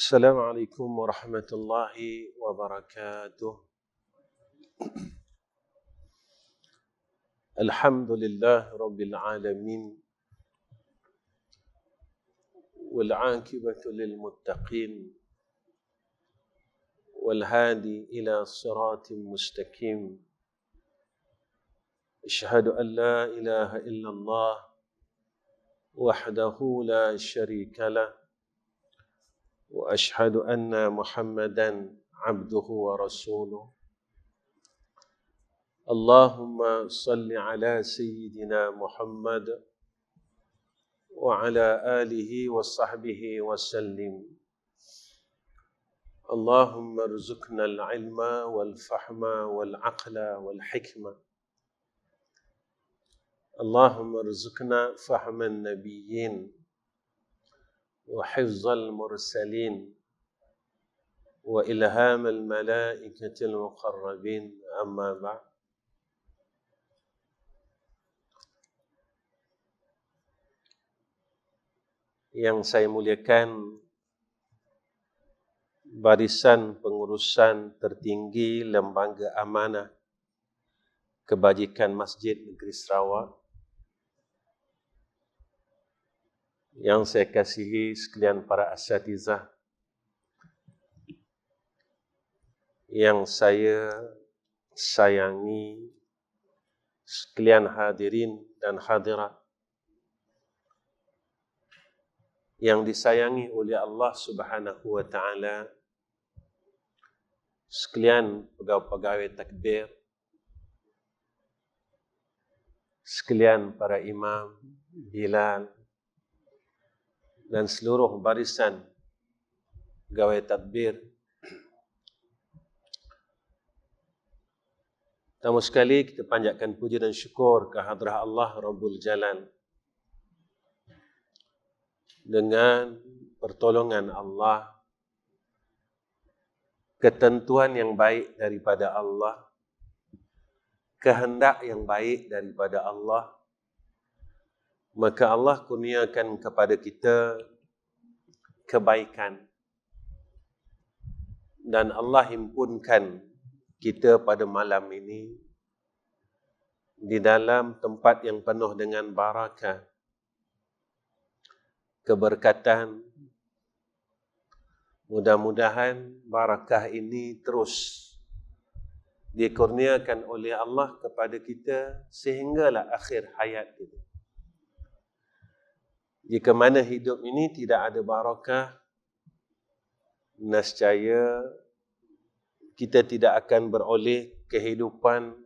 السلام عليكم ورحمة الله وبركاته. الحمد لله رب العالمين والعاقبة للمتقين والهادي إلى صراط مستقيم. أشهد أن لا إله إلا الله وحده لا شريك له وأشهد أن محمدًا عبده ورسوله. اللهم صل على سيدنا محمد وعلى آله وصحبه وسلم. اللهم ارزقنا العلم والفهم والعقل والحكمة. اللهم ارزقنا فهم النبيين وحفظ المرسلين وإلهام الملائكة المقربين. أما بعد. Yang saya muliakan barisan pengurusan tertinggi Lembaga Amanah Kebajikan Masjid Negeri Sarawak, yang saya kasihi sekalian para asatizah, yang saya sayangi sekalian hadirin dan hadirat, yang disayangi oleh Allah Subhanahu wa taala, sekalian pegawai-pegawai takbir, sekalian para imam, bilal, dan seluruh barisan pegawai takbir. Pertama sekali kita panjatkan puji dan syukur ke hadrah Allah Rabbul Jalal. Dengan pertolongan Allah, ketentuan yang baik daripada Allah, kehendak yang baik daripada Allah, maka Allah kurniakan kepada kita kebaikan. Dan Allah himpunkan kita pada malam ini di dalam tempat yang penuh dengan barakah, keberkatan. Mudah-mudahan barakah ini terus dikurniakan oleh Allah kepada kita sehinggalah akhir hayat kita. Jika mana hidup ini tidak ada barakah, nescaya kita tidak akan beroleh kehidupan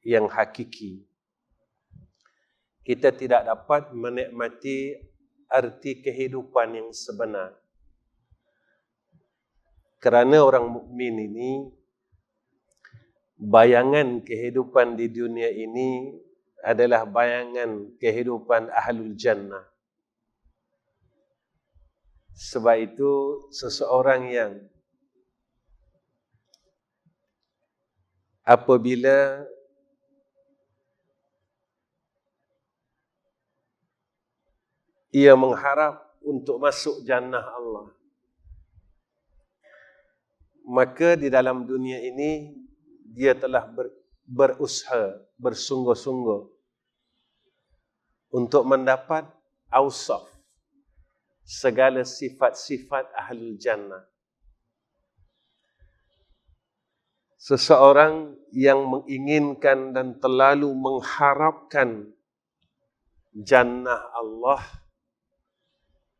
yang hakiki. Kita tidak dapat menikmati arti kehidupan yang sebenar. Kerana orang mukmin ini, bayangan kehidupan di dunia ini adalah bayangan kehidupan ahlul jannah. Sebab itu seseorang yang apabila ia mengharap untuk masuk jannah Allah, maka di dalam dunia ini dia telah berusaha, bersungguh-sungguh untuk mendapat awsaf, segala sifat-sifat ahlul jannah. Seseorang yang menginginkan dan terlalu mengharapkan jannah Allah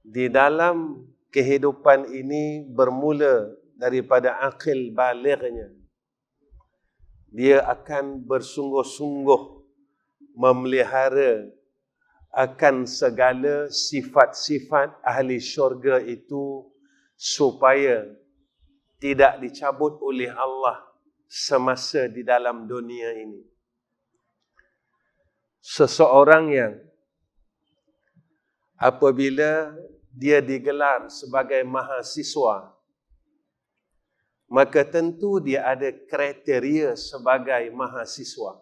di dalam kehidupan ini bermula daripada akil balighnya. Dia akan bersungguh-sungguh memelihara akan segala sifat-sifat ahli syurga itu supaya tidak dicabut oleh Allah semasa di dalam dunia ini. Seseorang yang apabila dia digelar sebagai mahasiswa, maka tentu dia ada kriteria sebagai mahasiswa.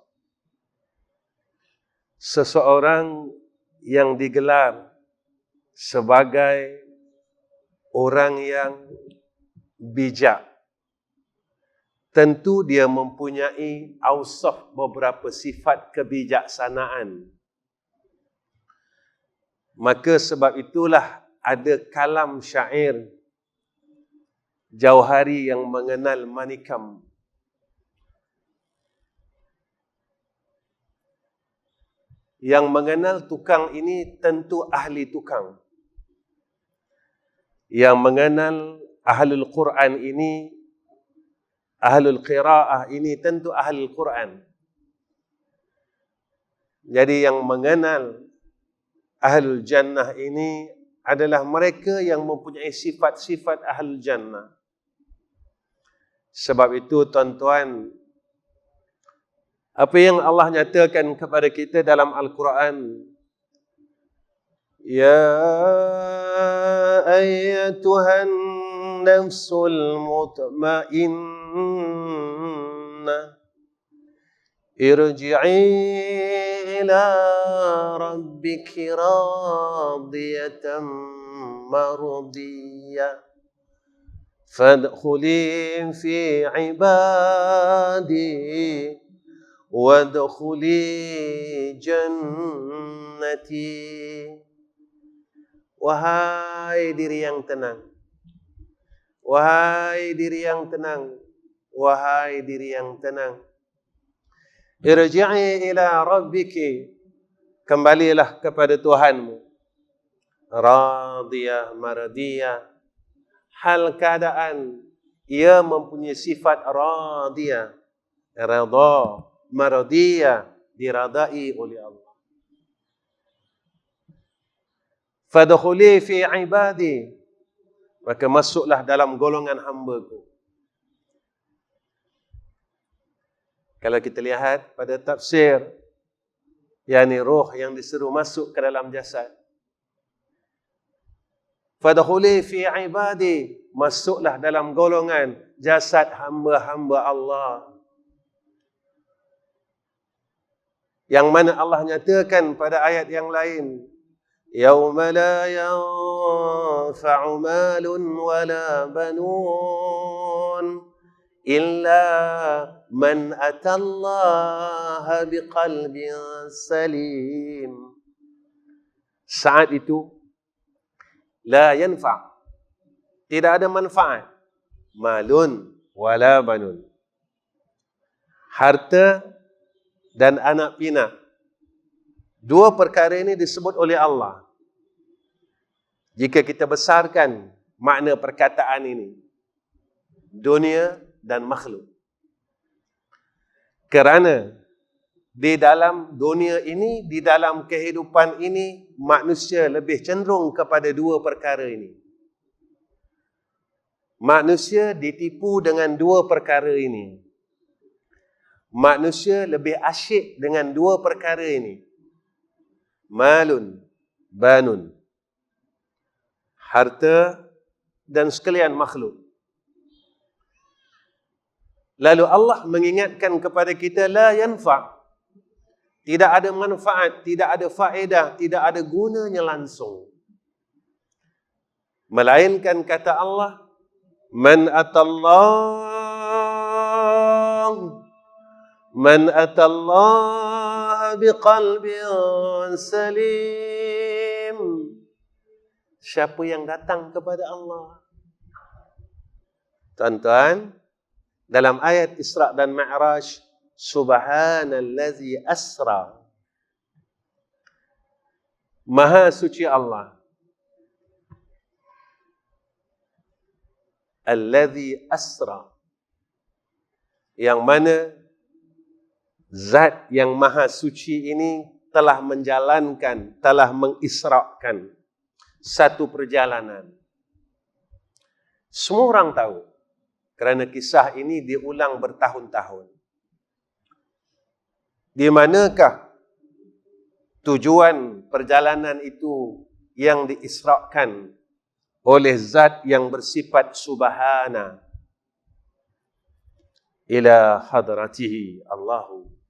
Seseorang yang digelar sebagai orang yang bijak. Tentu dia mempunyai ausaf beberapa sifat kebijaksanaan. Maka sebab itulah ada kalam syair Jauhari yang mengenal manikam. Yang mengenal tukang ini tentu ahli tukang. Yang mengenal ahlul Quran ini, ahlul qiraah ini tentu ahlul Quran. Jadi yang mengenal ahlul jannah ini adalah mereka yang mempunyai sifat-sifat ahlul jannah. Sebab itu tuan-tuan, apa yang Allah nyatakan kepada kita dalam Al-Quran, Ya ayyatuhan nafsul mutmainnah irji'i ila rabbiki radiyatan mardiyah fadkhuli fi ibadi wadkhuli jannati. Wahai diri yang tenang, wahai diri yang tenang, wahai diri yang tenang, irji'i ila rabbiki, kembalilah kepada Tuhanmu, radiyah maradiyah, hal keadaan ia mempunyai sifat radiyah, redha, maradiyah, diradai oleh Allah. Fadkhuli fi ibadi, maka masuklah dalam golongan hamba-Ku. Kalau kita lihat pada tafsir, yakni roh yang disuruh masuk ke dalam jasad. Fadkhuli fi ibadi, masuklah dalam golongan jasad hamba-hamba Allah. Yang mana Allah nyatakan pada ayat yang lain, Yauma la yanfa'u malun wala banun illa man atallaha biqalbin salim. Saat itu la yanfa', tidak ada manfaat, malun wala banun, harta dan anak pinak. Dua perkara ini disebut oleh Allah. Jika kita besarkan makna perkataan ini, dunia dan makhluk. Kerana di dalam dunia ini, di dalam kehidupan ini, manusia lebih cenderung kepada dua perkara ini. Manusia ditipu dengan dua perkara ini. Manusia lebih asyik dengan dua perkara ini. Malun, banun, harta dan sekalian makhluk. Lalu Allah mengingatkan kepada kita, la yanfa', tidak ada manfaat, tidak ada faedah, tidak ada gunanya langsung. Melainkan kata Allah, man atallaha biqalbin salim. Siapa yang datang kepada Allah? Tuan-tuan, dalam ayat Isra dan Mi'raj, Subhanallazi asra, Maha suci Allah. Allazi asra, yang mana Zat yang maha suci ini telah menjalankan, telah mengisrakan satu perjalanan. Semua orang tahu, kerana kisah ini diulang bertahun-tahun. Di manakah tujuan perjalanan itu yang diisrakan oleh Zat yang bersifat subhana, ila hadratihi Allahu.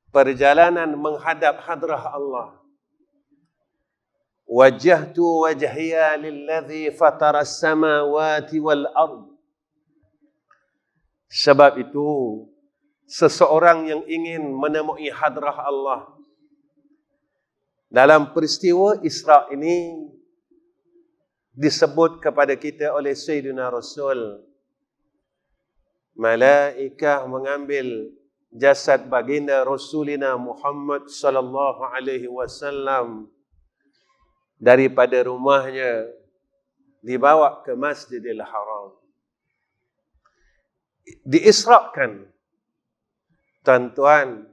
Perjalanan menghadap hadrah Allah. Wajjahtu wajhiya lilladzi fatara as-samawati wal ard. Sebab itu, seseorang yang ingin menemui hadrah Allah, dalam peristiwa Isra ini disebut kepada kita oleh Sayyidina Rasul, malaikah mengambil jasad baginda Rasulina Muhammad sallallahu alaihi wasallam daripada rumahnya dibawa ke Masjidil Haram, diisrakan. Tuan-tuan,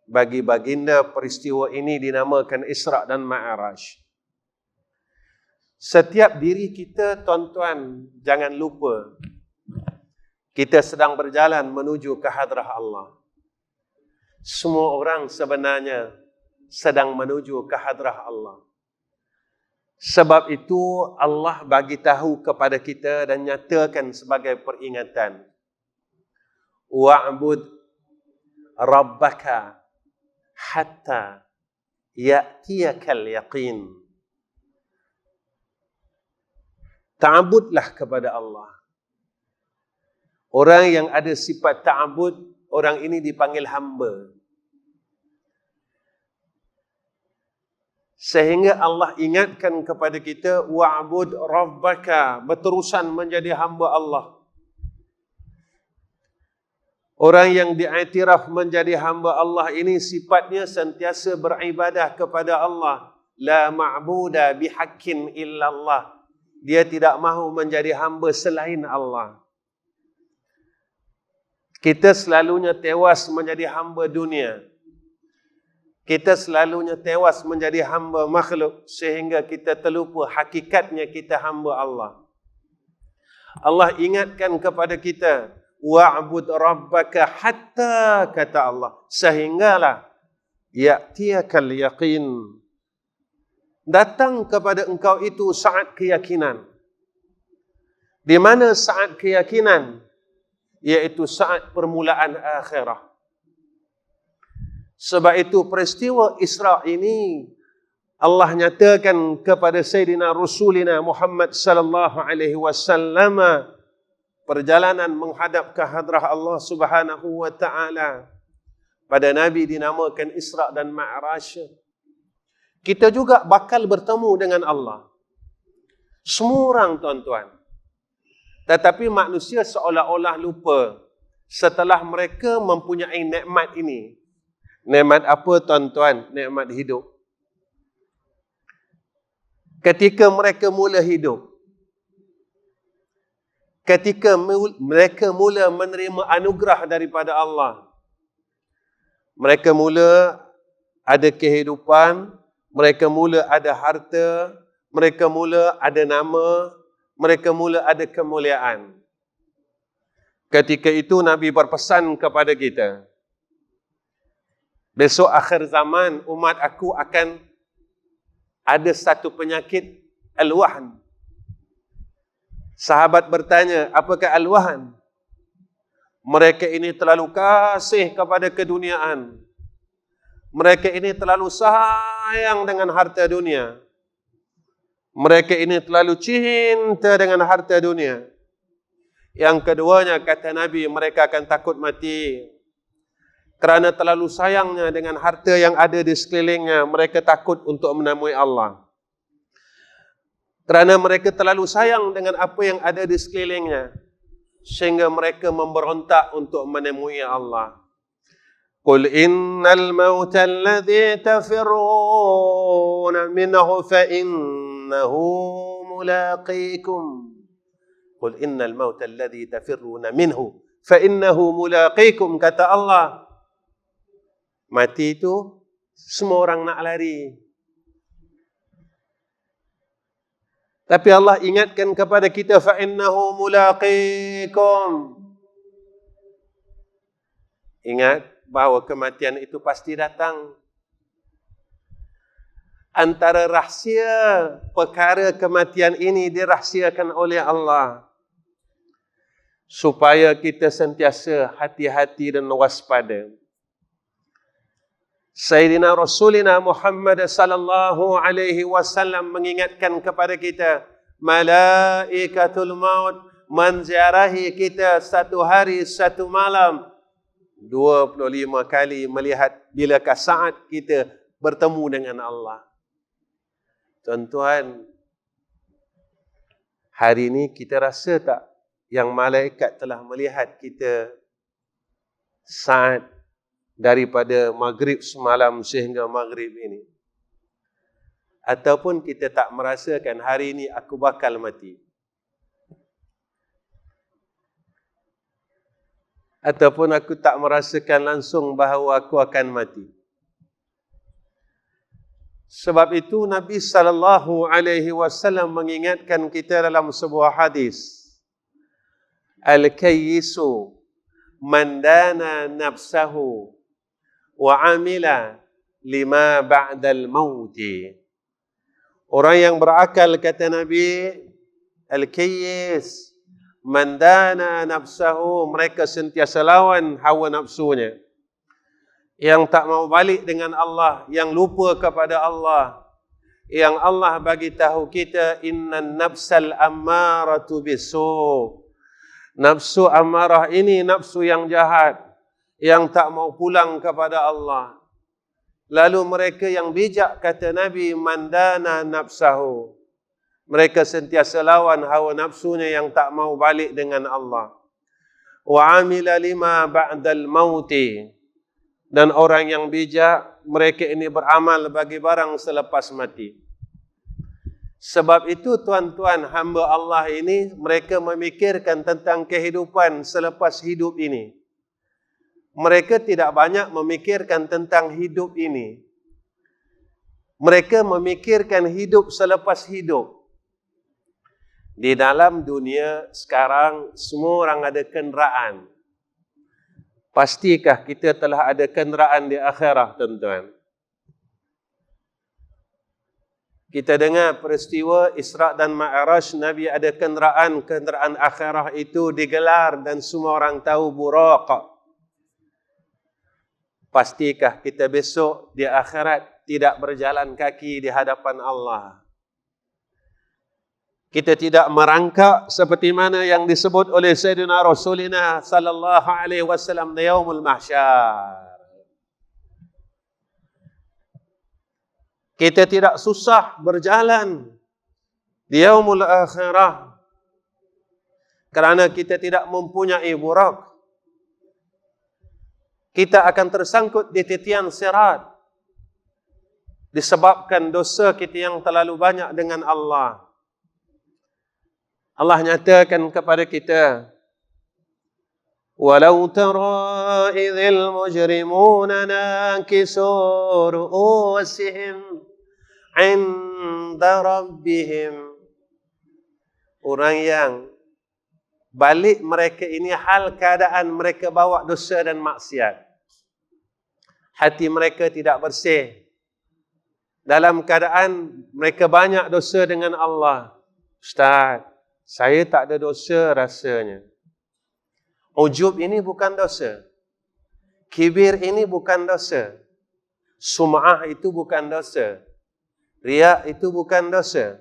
bagi baginda peristiwa ini dinamakan Isra dan Ma'raj. Setiap diri kita, tuan-tuan, jangan lupa kita sedang berjalan menuju ke hadrah Allah. Semua orang sebenarnya sedang menuju ke hadrah Allah. Sebab itu Allah bagi tahu kepada kita dan nyatakan sebagai peringatan. Wa'bud rabbaka hatta ya'tiyakal yaqin. Ta'budlah kepada Allah. Orang yang ada sifat ta'bud, orang ini dipanggil hamba. Sehingga Allah ingatkan kepada kita, wa'bud rabbaka, berterusan menjadi hamba Allah. Orang yang diiktiraf menjadi hamba Allah ini sifatnya sentiasa beribadah kepada Allah. La ma'buda bihaqqin illallah. Dia tidak mahu menjadi hamba selain Allah. Kita selalunya tewas menjadi hamba dunia. Kita selalunya tewas menjadi hamba makhluk sehingga kita terlupa hakikatnya kita hamba Allah. Allah ingatkan kepada kita, wa'bud rabbaka hatta, kata Allah, sehinggalah ya'tiyakal yaqin, datang kepada engkau itu saat keyakinan. Di mana saat keyakinan? Yaitu saat permulaan akhirah. Sebab itu peristiwa Isra ini Allah nyatakan kepada Sayyidina Rasulina Muhammad sallallahu alaihi wasallam perjalanan menghadap ke hadrah Allah Subhanahu wa taala. Pada Nabi dinamakan Isra dan Ma'raj. Kita juga bakal bertemu dengan Allah. Semua orang, tuan-tuan. Tetapi manusia seolah-olah lupa setelah mereka mempunyai nikmat ini. Nikmat apa, tuan-tuan? Nikmat hidup. Ketika mereka mula hidup, ketika mereka mula menerima anugerah daripada Allah, mereka mula ada kehidupan, mereka mula ada harta, mereka mula ada nama, mereka mula ada kemuliaan. Ketika itu Nabi berpesan kepada kita, besok akhir zaman umat aku akan ada satu penyakit al-wahn. Sahabat bertanya, apakah al-wahn? Mereka ini terlalu kasih kepada keduniaan. Mereka ini terlalu sayang dengan harta dunia. Mereka ini terlalu cinta dengan harta dunia. Yang keduanya, kata Nabi, mereka akan takut mati. Kerana terlalu sayangnya dengan harta yang ada di sekelilingnya, mereka takut untuk menemui Allah. Kerana mereka terlalu sayang dengan apa yang ada di sekelilingnya, sehingga mereka memberontak untuk menemui Allah. Qul innal mauta alladhi tafirruna minhu fa innahu mulaqikum. Qul innal mauta alladhi tafirruna minhu fa innahu mulaqikum, kata Allah. Mati itu semua orang nak lari. Tapi Allah ingatkan kepada kita, fa innahu mulaqikum. Ingat bahawa kematian itu pasti datang. Antara rahsia perkara kematian ini dirahsiakan oleh Allah supaya kita sentiasa hati-hati dan waspada. Sayyidina Rasulina Muhammad sallallahu alaihi wasallam mengingatkan kepada kita, malaikatul maut menziarahi kita satu hari satu malam 25 kali melihat bilakah saat kita bertemu dengan Allah. Tuan-tuan, hari ini kita rasa tak yang malaikat telah melihat kita saat daripada maghrib semalam sehingga maghrib ini? Ataupun kita tak merasakan hari ini aku bakal mati? Ataupun aku tak merasakan langsung bahawa aku akan mati? Sebab itu Nabi sallallahu alaihi wasallam mengingatkan kita dalam sebuah hadis, al-kayyisu man dana nafsahu wa amila lima ba'dal mauti. Orang yang berakal, kata Nabi, al-kayyis man dana nafsahu, mereka sentiasa lawan hawa nafsunya, yang tak mau balik dengan Allah, yang lupa kepada Allah, yang Allah bagi tahu kita, innan nafsal ammaratu bisu. Nafsu amarah ini nafsu yang jahat, yang tak mau pulang kepada Allah. Lalu mereka yang bijak, kata Nabi, mandana nafsahu, mereka sentiasa lawan hawa nafsunya yang tak mau balik dengan Allah. Wa amila lima ba'dal mauti, dan orang yang bijak, mereka ini beramal bagi barang selepas mati. Sebab itu tuan-tuan, hamba Allah ini, mereka memikirkan tentang kehidupan selepas hidup ini. Mereka tidak banyak memikirkan tentang hidup ini. Mereka memikirkan hidup selepas hidup. Di dalam dunia sekarang, semua orang ada kenderaan. Pastikah kita telah ada kenderaan di akhirat, tuan-tuan? Kita dengar peristiwa Isra' dan Mi'raj, Nabi ada kenderaan akhirah itu digelar dan semua orang tahu, Buraq. Pastikah kita besok di akhirat tidak berjalan kaki di hadapan Allah? Kita tidak merangkak seperti mana yang disebut oleh Sayyidina Rasulina sallallahu alaihi wasallam di yaumul mahsyar. Kita tidak susah berjalan di yaumul akhirah kerana kita tidak mempunyai buraq. Kita akan tersangkut di titian sirat disebabkan dosa kita yang terlalu banyak dengan Allah. Allah nyatakan kepada kita, walau tara idzal mujrimuna nakisu ru'usihim 'inda rabbihim. Orang yang balik mereka ini hal keadaan mereka bawa dosa dan maksiat. Hati mereka tidak bersih. Dalam keadaan mereka banyak dosa dengan Allah. Ustaz, saya tak ada dosa rasanya. Ujub ini bukan dosa. Kibir ini bukan dosa. Sum'ah itu bukan dosa. Riya itu bukan dosa.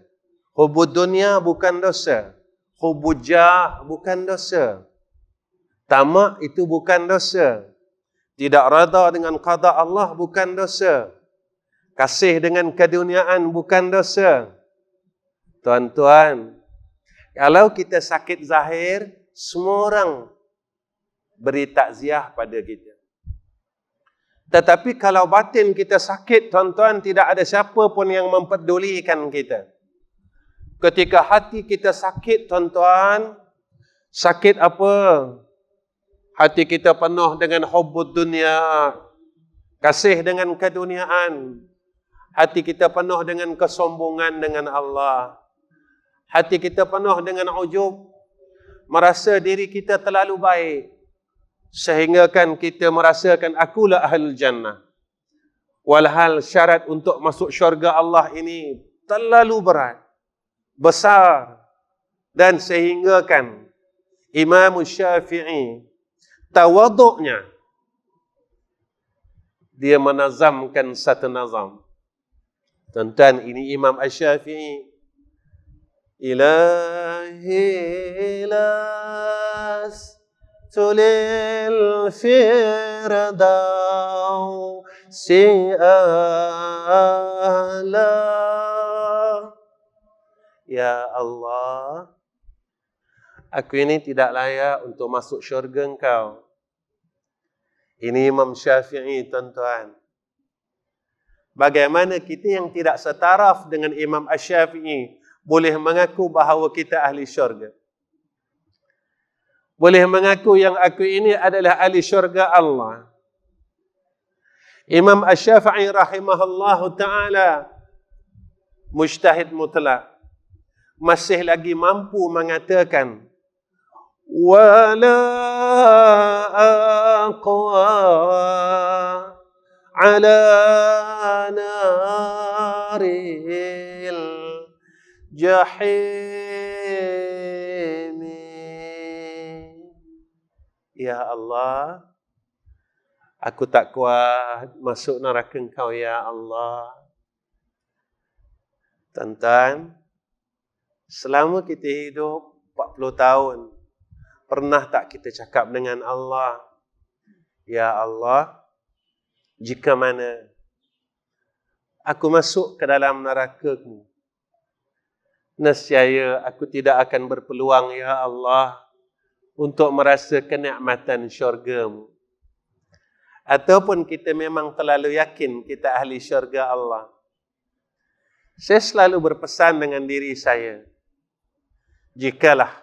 Hubud dunia bukan dosa. Hubud jah bukan dosa. Tamak itu bukan dosa. Tidak rada dengan qada Allah bukan dosa. Kasih dengan keduniaan bukan dosa. Tuan-tuan, kalau kita sakit zahir, semua orang beri takziah pada kita. Tetapi kalau batin kita sakit, tuan-tuan, tidak ada siapa pun yang mempedulikan kita. Ketika hati kita sakit, tuan-tuan, sakit apa? Hati kita penuh dengan hubbud dunia, kasih dengan keduniaan. Hati kita penuh dengan kesombongan dengan Allah. Hati kita penuh dengan ujub, merasa diri kita terlalu baik, sehingga kan kita merasakan akulah ahlul jannah. Walhal syarat untuk masuk syurga Allah ini terlalu berat, besar, dan sehingga kan Imam Syafi'i tawaduknya dia menazamkan satu nazam. Tuan-tuan, ini Imam Asy-Syafi'i. Ilahi lastu lil firdausi a'la. Ya Allah, aku ini tidak layak untuk masuk syurga Engkau. Ini Imam Syafi'i, tuan-tuan. Bagaimana kita yang tidak setaraf dengan Imam Asy-Syafi'i boleh mengaku bahawa kita ahli syurga? Boleh mengaku yang aku ini adalah ahli syurga Allah. Imam Asy-Syafi'i rahimahullahu ta'ala mujtahid mutlak, masih lagi mampu mengatakan wala aqwa ala naril jahim. Ya Allah, aku tak kuat masuk neraka Engkau, ya Allah. Tuan-tuan, selama kita hidup 40 tahun, pernah tak kita cakap dengan Allah, ya Allah, jika mana aku masuk ke dalam neraka-Mu, nescaya aku tidak akan berpeluang, ya Allah, untuk merasa kenikmatan syurga-Mu. Ataupun kita memang terlalu yakin kita ahli syurga Allah. Saya selalu berpesan dengan diri saya, jikalah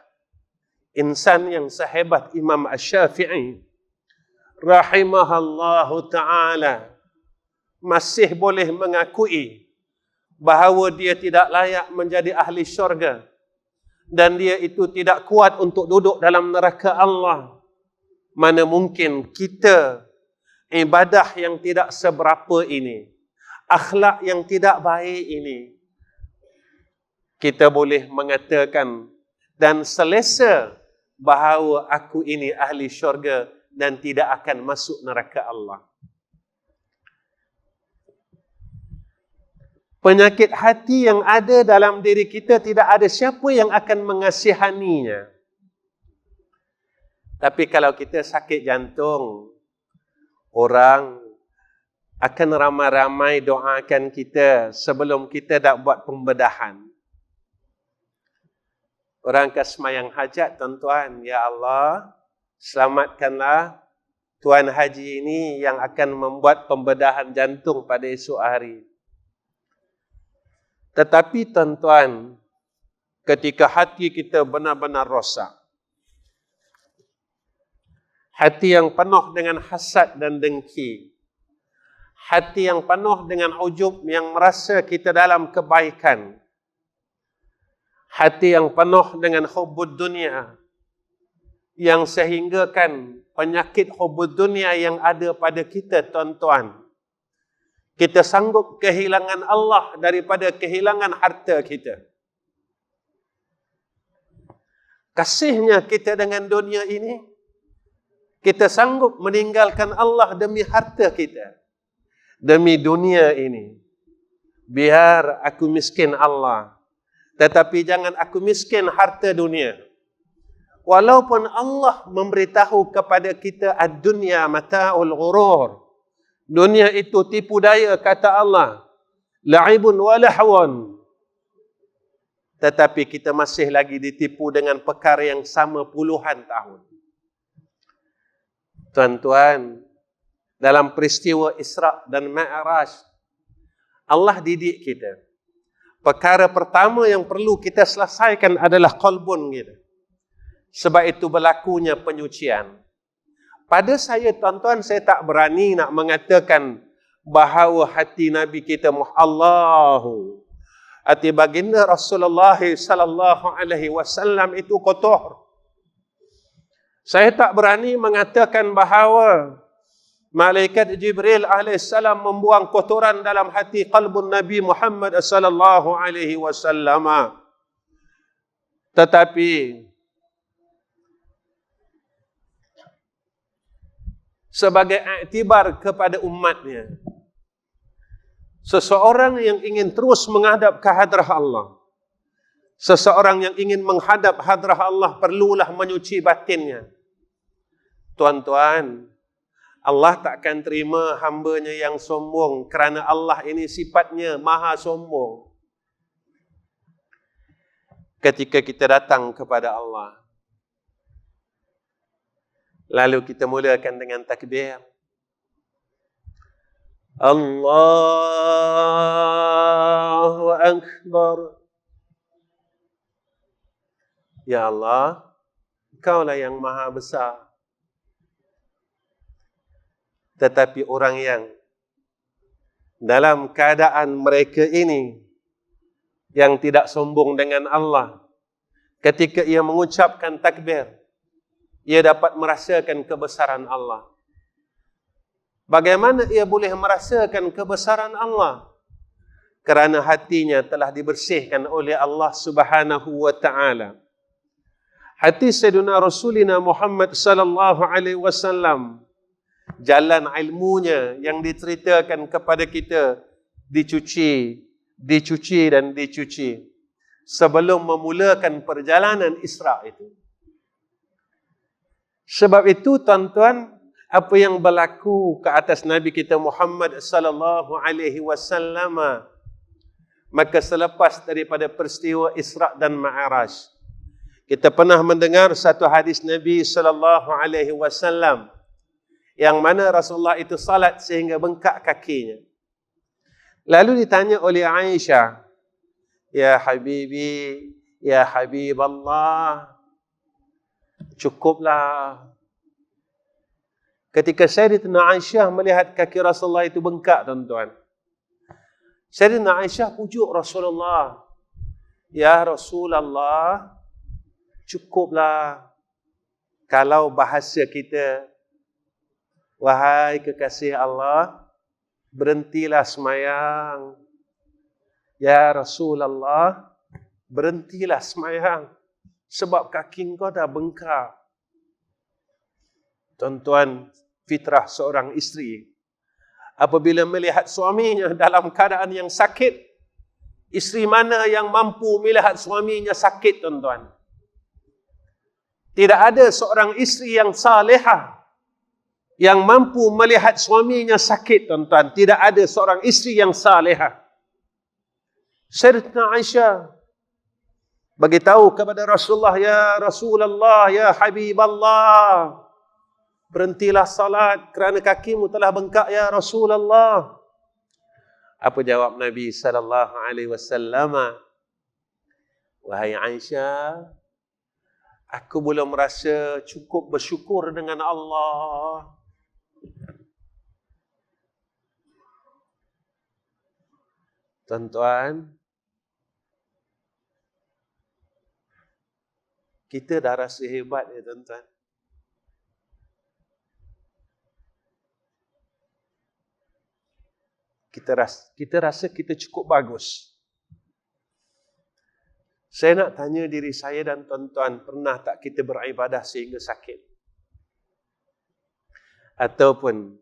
insan yang sehebat Imam Asy-Syafi'i rahimahullahu ta'ala masih boleh mengakui bahawa dia tidak layak menjadi ahli syurga dan dia itu tidak kuat untuk duduk dalam neraka Allah, mana mungkin kita ibadah yang tidak seberapa ini, akhlak yang tidak baik ini, kita boleh mengatakan dan selesa bahawa aku ini ahli syurga dan tidak akan masuk neraka Allah. Penyakit hati yang ada dalam diri kita, tidak ada siapa yang akan mengasihaninya. Tapi kalau kita sakit jantung, orang akan ramai-ramai doakan kita sebelum kita dah buat pembedahan. Orang akan semayang hajat, tuan-tuan, ya Allah, selamatkanlah Tuan Haji ini yang akan membuat pembedahan jantung pada esok hari. Tetapi tuan-tuan, ketika hati kita benar-benar rosak, hati yang penuh dengan hasad dan dengki, hati yang penuh dengan ujub yang merasa kita dalam kebaikan, hati yang penuh dengan hubbud dunia, yang sehinggakan penyakit hubbud dunia yang ada pada kita, tuan-tuan, kita sanggup kehilangan Allah daripada kehilangan harta kita. Kasihnya kita dengan dunia ini, kita sanggup meninggalkan Allah demi harta kita, demi dunia ini. Biar aku miskin Allah, tetapi jangan aku miskin harta dunia. Walaupun Allah memberitahu kepada kita ad-dunya mata'ul ghurur, dunia itu tipu daya, kata Allah, la'ibun wa lahwan, tetapi kita masih lagi ditipu dengan perkara yang sama puluhan tahun. Tuan-tuan, dalam peristiwa Isra dan Mi'raj, Allah didik kita. Perkara pertama yang perlu kita selesaikan adalah qalbun kita. Sebab itu berlakunya penyucian. Pada saya, tuan-tuan, saya tak berani nak mengatakan bahawa hati Nabi kita Allahu, hati baginda Rasulullah sallallahu alaihi wasallam itu kotor. Saya tak berani mengatakan bahawa malaikat Jibril alaihissalam membuang kotoran dalam hati qalbun Nabi Muhammad sallallahu alaihi wasallam. Tetapi sebagai iktibar kepada umatnya. Seseorang yang ingin terus menghadap ke hadrah Allah, seseorang yang ingin menghadap hadrah Allah perlulah menyuci batinnya. Tuan-tuan, Allah takkan terima hamba-Nya yang sombong kerana Allah ini sifatnya maha sombong. Ketika kita datang kepada Allah, lalu kita mulakan dengan takbir. Allahu Akbar. Ya Allah, Engkau-Lah yang maha besar. Tetapi orang yang dalam keadaan mereka ini yang tidak sombong dengan Allah, ketika ia mengucapkan takbir, ia dapat merasakan kebesaran Allah. Bagaimana ia boleh merasakan kebesaran Allah? Kerana hatinya telah dibersihkan oleh Allah Subhanahu wa taala. Hati Sayyidina Rasulina Muhammad sallallahu alaihi wasallam, jalan ilmunya yang diceritakan kepada kita dicuci dan dicuci sebelum memulakan perjalanan Isra itu. Sebab itu tuan-tuan, apa yang berlaku ke atas Nabi kita Muhammad sallallahu alaihi wasallam, maka selepas daripada peristiwa Isra dan Mi'raj, kita pernah mendengar satu hadis Nabi sallallahu alaihi wasallam yang mana Rasulullah itu salat sehingga bengkak kakinya. Lalu ditanya oleh Aisyah, "Ya Habibi, ya Habib Allah, cukuplah." Ketika Sayyidatina Aisyah melihat kaki Rasulullah itu bengkak, tuan-tuan, Sayyidatina Aisyah pujuk Rasulullah, "Ya Rasulullah, cukuplah." Kalau bahasa kita, "Wahai kekasih Allah, berhentilah semayang." Ya Rasulullah, berhentilah semayang sebab kaki engkau dah bengkak. Tuan-tuan, fitrah seorang isteri, apabila melihat suaminya dalam keadaan yang sakit, isteri mana yang mampu melihat suaminya sakit, tuan-tuan? Tidak ada seorang isteri yang salihah yang mampu melihat suaminya sakit, tuan-tuan. Tidak ada seorang isteri yang salihah. Sayyidatina Aisyah beritahu kepada Rasulullah, "Ya Rasulullah, ya Habib Allah, berhentilah salat kerana kakimu telah bengkak ya Rasulullah." Apa jawab Nabi sallallahu alaihi wasallam? "Wahai Aisyah, aku belum merasa cukup bersyukur dengan Allah." Tuan-tuan, kita dah rasa hebat ya tuan-tuan. Kita rasa kita cukup bagus. Saya nak tanya diri saya dan tuan-tuan, pernah tak kita beribadah sehingga sakit? Ataupun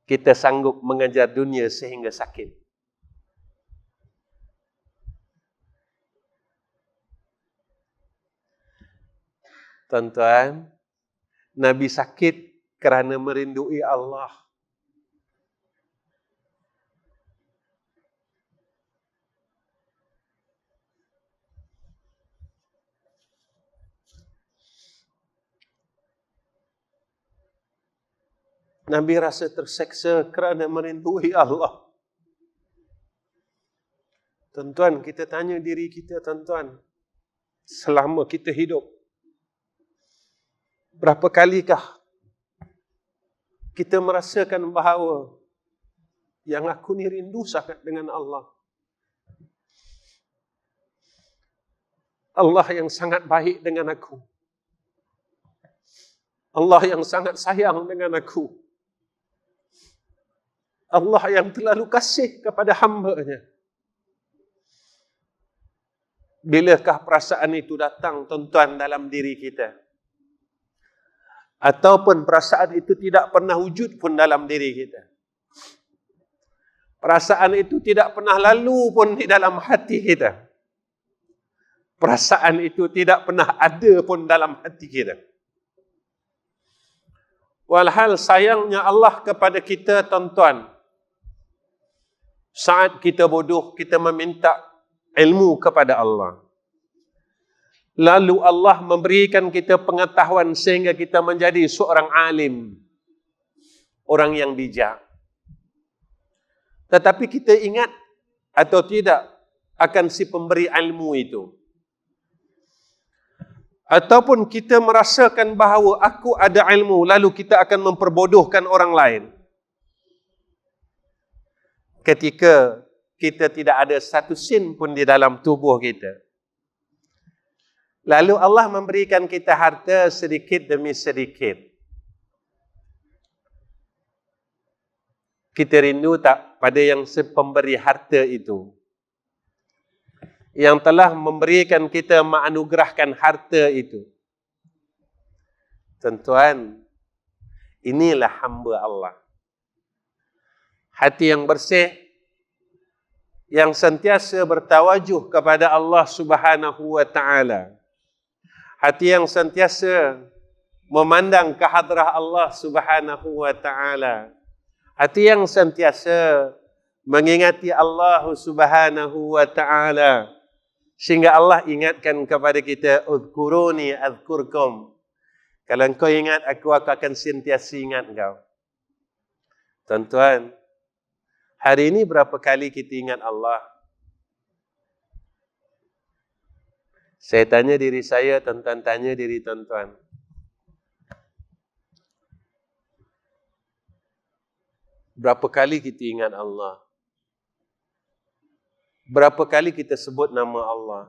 kita sanggup mengejar dunia sehingga sakit? Tuan-tuan, Nabi sakit kerana merindui Allah. Nabi rasa terseksa kerana merindui Allah. Tuan-tuan, kita tanya diri kita, tuan-tuan, selama kita hidup, berapa kalikah kita merasakan bahawa yang aku ni rindu sangat dengan Allah. Allah yang sangat baik dengan aku. Allah yang sangat sayang dengan aku. Allah yang terlalu kasih kepada hamba-Nya. Bilakah perasaan itu datang, tuan-tuan, dalam diri kita? Ataupun perasaan itu tidak pernah wujud pun dalam diri kita. Perasaan itu tidak pernah lalu pun di dalam hati kita. Perasaan itu tidak pernah ada pun dalam hati kita. Walhal sayangnya Allah kepada kita, tuan-tuan. Saat kita bodoh, kita meminta ilmu kepada Allah. Lalu Allah memberikan kita pengetahuan sehingga kita menjadi seorang alim. Orang yang bijak. Tetapi kita ingat atau tidak akan si pemberi ilmu itu. Ataupun kita merasakan bahawa aku ada ilmu, lalu kita akan memperbodohkan orang lain. Ketika kita tidak ada satu sen pun di dalam tubuh kita. Lalu Allah memberikan kita harta sedikit demi sedikit. Kita rindu tak pada yang pemberi harta itu? Yang telah memberikan kita, menganugerahkan harta itu. Tuan-tuan, inilah hamba Allah. Hati yang bersih, yang sentiasa bertawajuh kepada Allah Subhanahu wa Ta'ala. Hati yang sentiasa memandang ke hadrah Allah Subhanahu wa Ta'ala. Hati yang sentiasa mengingati Allah Subhanahu wa Ta'ala. Sehingga Allah ingatkan kepada kita, "Udhkuruni adhkurkum." Kalau engkau ingat, aku akan sentiasa ingat engkau. Tuan-tuan, hari ini berapa kali kita ingat Allah? Saya tanya diri saya, tuan-tuan tanya diri tuan-tuan. Berapa kali kita ingat Allah? Berapa kali kita sebut nama Allah?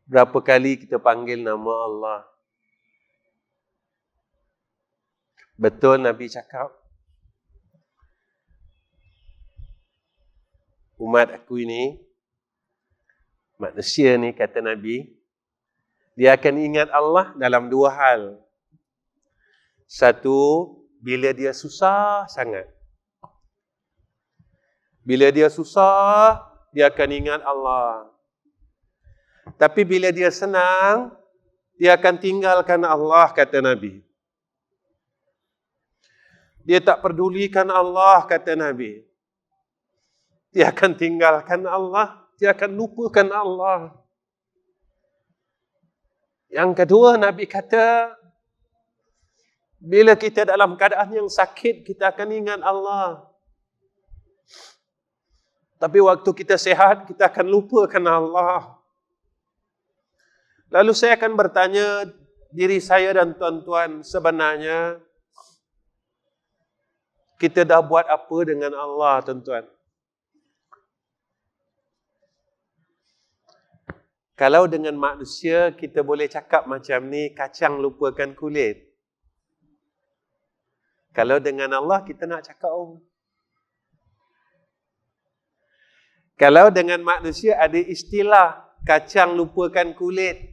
Berapa kali kita panggil nama Allah? Betul Nabi cakap, umat aku ini, manusia ni, kata Nabi, dia akan ingat Allah dalam dua hal. Satu, bila dia susah sangat. Bila dia susah, dia akan ingat Allah. Tapi bila dia senang, dia akan tinggalkan Allah, kata Nabi. Dia tak pedulikan Allah, kata Nabi. Dia akan tinggalkan Allah, dia akan lupakan Allah. Yang kedua, Nabi kata, bila kita dalam keadaan yang sakit, kita akan ingat Allah. Tapi waktu kita sehat, kita akan lupakan Allah. Lalu saya akan bertanya diri saya dan tuan-tuan, sebenarnya kita dah buat apa dengan Allah, tuan-tuan? Kalau dengan manusia, kita boleh cakap macam ni, kacang lupakan kulit. Kalau dengan Allah, kita nak cakap Kalau dengan manusia ada istilah kacang lupakan kulit.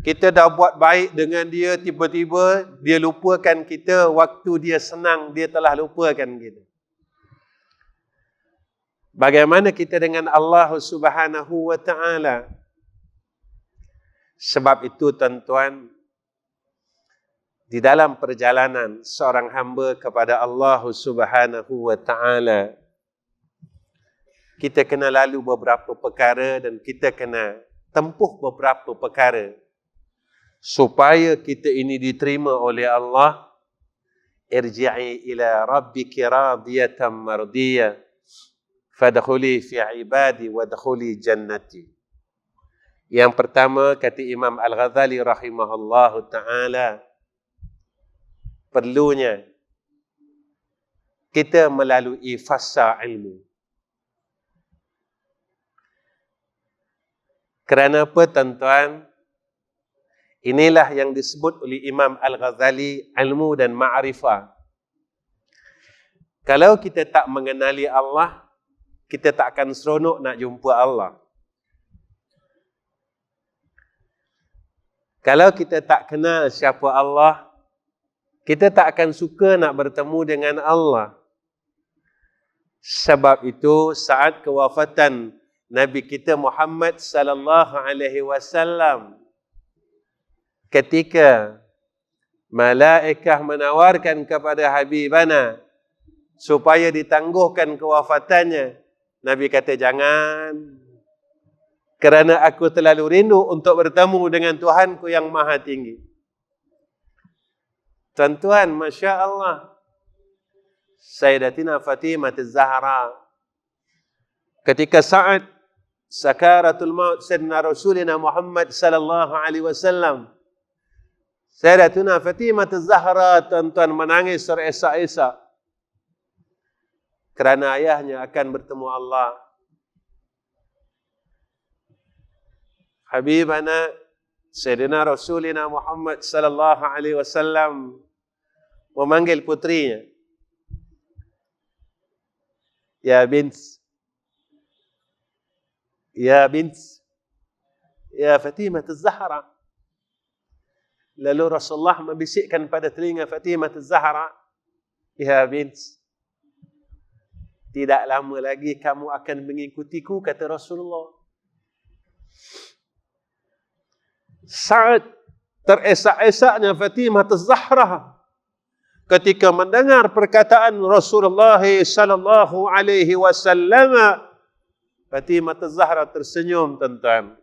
Kita dah buat baik dengan dia, tiba-tiba dia lupakan kita, waktu dia senang, dia telah lupakan kita. Bagaimana kita dengan Allah Subhanahu wa Ta'ala? Sebab itu, tuan-tuan, di dalam perjalanan seorang hamba kepada Allah Subhanahu wa Ta'ala, kita kena lalu beberapa perkara dan kita kena tempuh beberapa perkara supaya kita ini diterima oleh Allah. Irji'i ila rabbiki radiyatan mardiyah fadkhuli fi ibadi wadkhuli jannati. Yang pertama, kata Imam Al-Ghazali rahimahullahu ta'ala, perlunya kita melalui fasa ilmu. Kerana apa, tuan-tuan? Inilah yang disebut oleh Imam Al-Ghazali ilmu dan ma'rifah. Kalau kita tak mengenali Allah, kita tak akan seronok nak jumpa Allah. Kalau kita tak kenal siapa Allah, kita tak akan suka nak bertemu dengan Allah. Sebab itu saat kewafatan Nabi kita Muhammad sallallahu alaihi wasallam, ketika malaikah menawarkan kepada Habibana supaya ditangguhkan kewafatannya, Nabi kata jangan, kerana aku terlalu rindu untuk bertemu dengan Tuhanku yang maha tinggi. Tuan-tuan, Masya Allah, Sayyidatina Fatimah Az-Zahra, ketika saat sakaratul maut Sayyidina Rasulina Muhammad sallallahu alaihi wasallam, Sayyidatina Fatimah Az-Zahra, tuan-tuan, menangis teresak-esak kerana ayahnya akan bertemu Allah. Habibana Sayyidina Rasulina Muhammad sallallahu alaihi wasallam memanggil putrinya, Ya bint, Ya bint, Ya Fatimah Az-Zahra. Lalu Rasulullah membisikkan pada telinga Fatimah Az-Zahra, Ya bint, tidak lama lagi kamu akan mengikutiku, kata Rasulullah. Saat teresak-esaknya Fatimah Az-Zahra ketika mendengar perkataan Rasulullah sallallahu alaihi wasallam, Fatimah Az-Zahra tersenyum, tuan-tuan.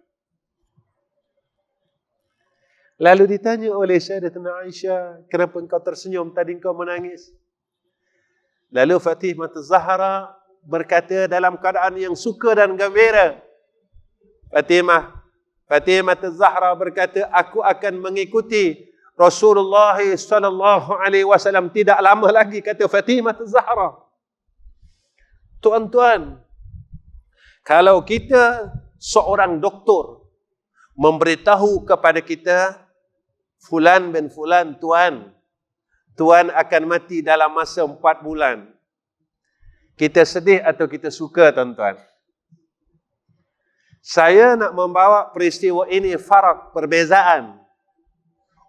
Lalu ditanya oleh Sayyidatina Aisyah, kenapa engkau tersenyum, tadi engkau menangis? Lalu Fatimah Az-Zahra berkata dalam keadaan yang suka dan gembira. Fatimah Az-Zahra berkata, aku akan mengikuti Rasulullah sallallahu alaihi wasallam tidak lama lagi, kata Fatimah Az-Zahra. Tuan-tuan, kalau kita seorang doktor memberitahu kepada kita, fulan bin fulan, tuan akan mati dalam masa 4 bulan. Kita sedih atau kita suka, tuan-tuan? Saya nak membawa peristiwa ini farak, perbezaan.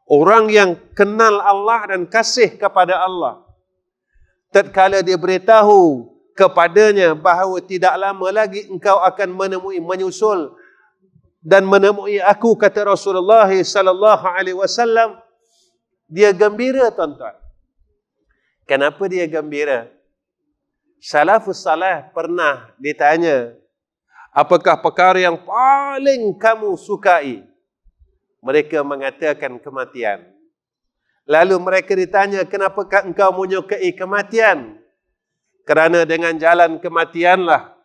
Orang yang kenal Allah dan kasih kepada Allah, tatkala dia beritahu kepadanya bahawa tidak lama lagi engkau akan menyusul dan menemui aku, kata Rasulullah sallallahu alaihi wasallam, dia gembira, tuan-tuan. Kenapa dia gembira? Salafus salih pernah ditanya, apakah perkara yang paling kamu sukai? Mereka mengatakan kematian. Lalu mereka ditanya, kenapakah engkau menyukai kematian? Kerana dengan jalan kematianlah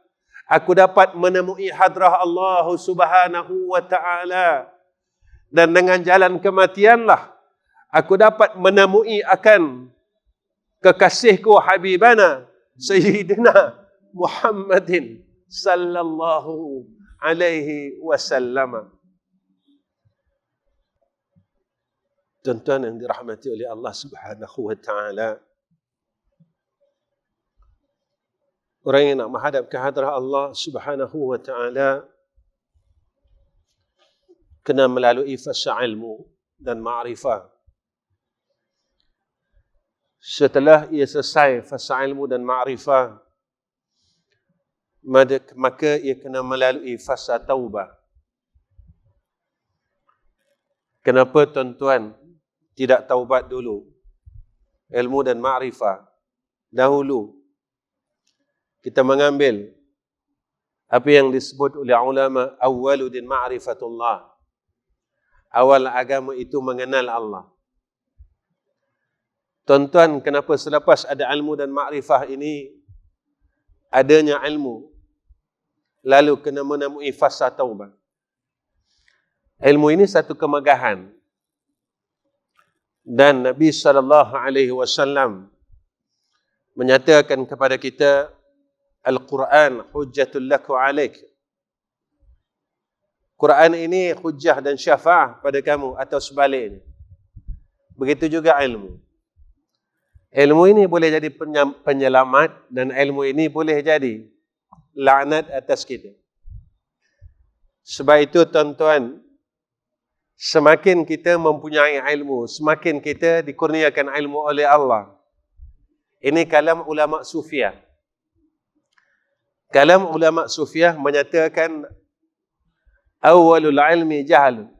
aku dapat menemui hadrah Allah Subhanahu wa ta'ala. Dan dengan jalan kematianlah aku dapat menemui akan kekasihku Habibana Sayyidina Muhammadin sallallahu alaihi wasallam. Tuan-tuan yang dirahmati oleh Allah Subhanahu wa ta'ala, orang yang nak menghadap ke hadrah Allah Subhanahu wa ta'ala kena melalui fasa ilmu dan ma'rifah. Setelah ia selesai fasa ilmu dan ma'rifah, maka ia kena melalui fasa taubah. Kenapa, tuan-tuan, tidak taubat dulu? Ilmu dan ma'rifah dahulu. Kita mengambil apa yang disebut oleh ulama awwaluddin ma'rifatullah. Awal agama itu mengenal Allah. Tuan-tuan, kenapa selepas ada ilmu dan ma'rifah ini, adanya ilmu, lalu kena menemui fasa taubah? Ilmu ini satu kemegahan. Dan Nabi SAW menyatakan kepada kita, Al-Quran hujjatul laku alaik. Quran ini hujjah dan syafa'ah pada kamu atau sebaliknya. Begitu juga ilmu. Ilmu ini boleh jadi penyelamat dan ilmu ini boleh jadi laknat atas kita. Sebab itu, tuan-tuan, semakin kita mempunyai ilmu, semakin kita dikurniakan ilmu oleh Allah. Ini kalam ulama sufiah. Kalam ulama sufiah menyatakan awalul ilmi jahl.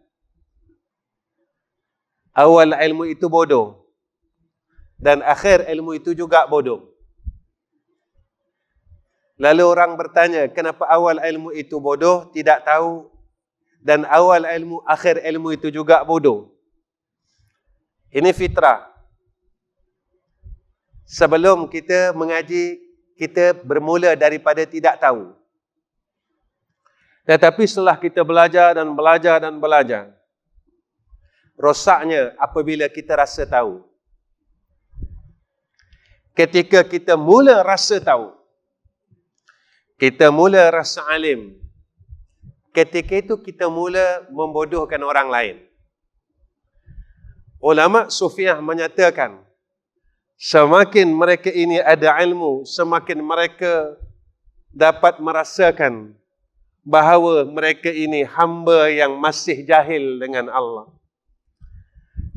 Awal ilmu itu bodoh. Dan akhir ilmu itu juga bodoh. Lalu orang bertanya, kenapa awal ilmu itu bodoh? Tidak tahu. Dan awal ilmu, akhir ilmu itu juga bodoh. Ini fitrah. Sebelum kita mengaji, kita bermula daripada tidak tahu. Tetapi setelah kita belajar dan belajar dan belajar, rosaknya apabila kita rasa tahu. Ketika kita mula rasa tahu, kita mula rasa alim, ketika itu kita mula membodohkan orang lain. Ulama sufiah menyatakan, semakin mereka ini ada ilmu, semakin mereka dapat merasakan bahawa mereka ini hamba yang masih jahil dengan Allah.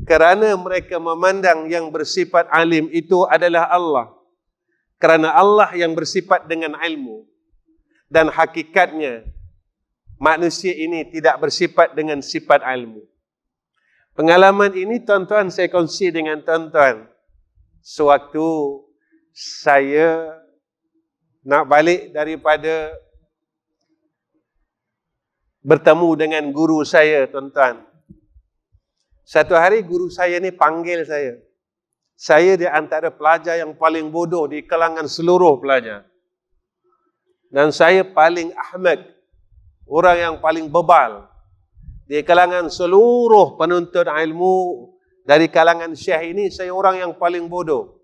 Kerana mereka memandang yang bersifat alim itu adalah Allah. Kerana Allah yang bersifat dengan ilmu. Dan hakikatnya, manusia ini tidak bersifat dengan sifat ilmu. Pengalaman ini tuan-tuan saya kongsi dengan tuan-tuan. Sewaktu saya nak balik daripada bertemu dengan guru saya, tuan-tuan. Satu hari guru saya ni panggil saya. Saya di antara pelajar yang paling bodoh di kalangan seluruh pelajar. Dan saya paling ahmak, orang yang paling bebal di kalangan seluruh penuntut ilmu. Dari kalangan syekh ini, saya orang yang paling bodoh.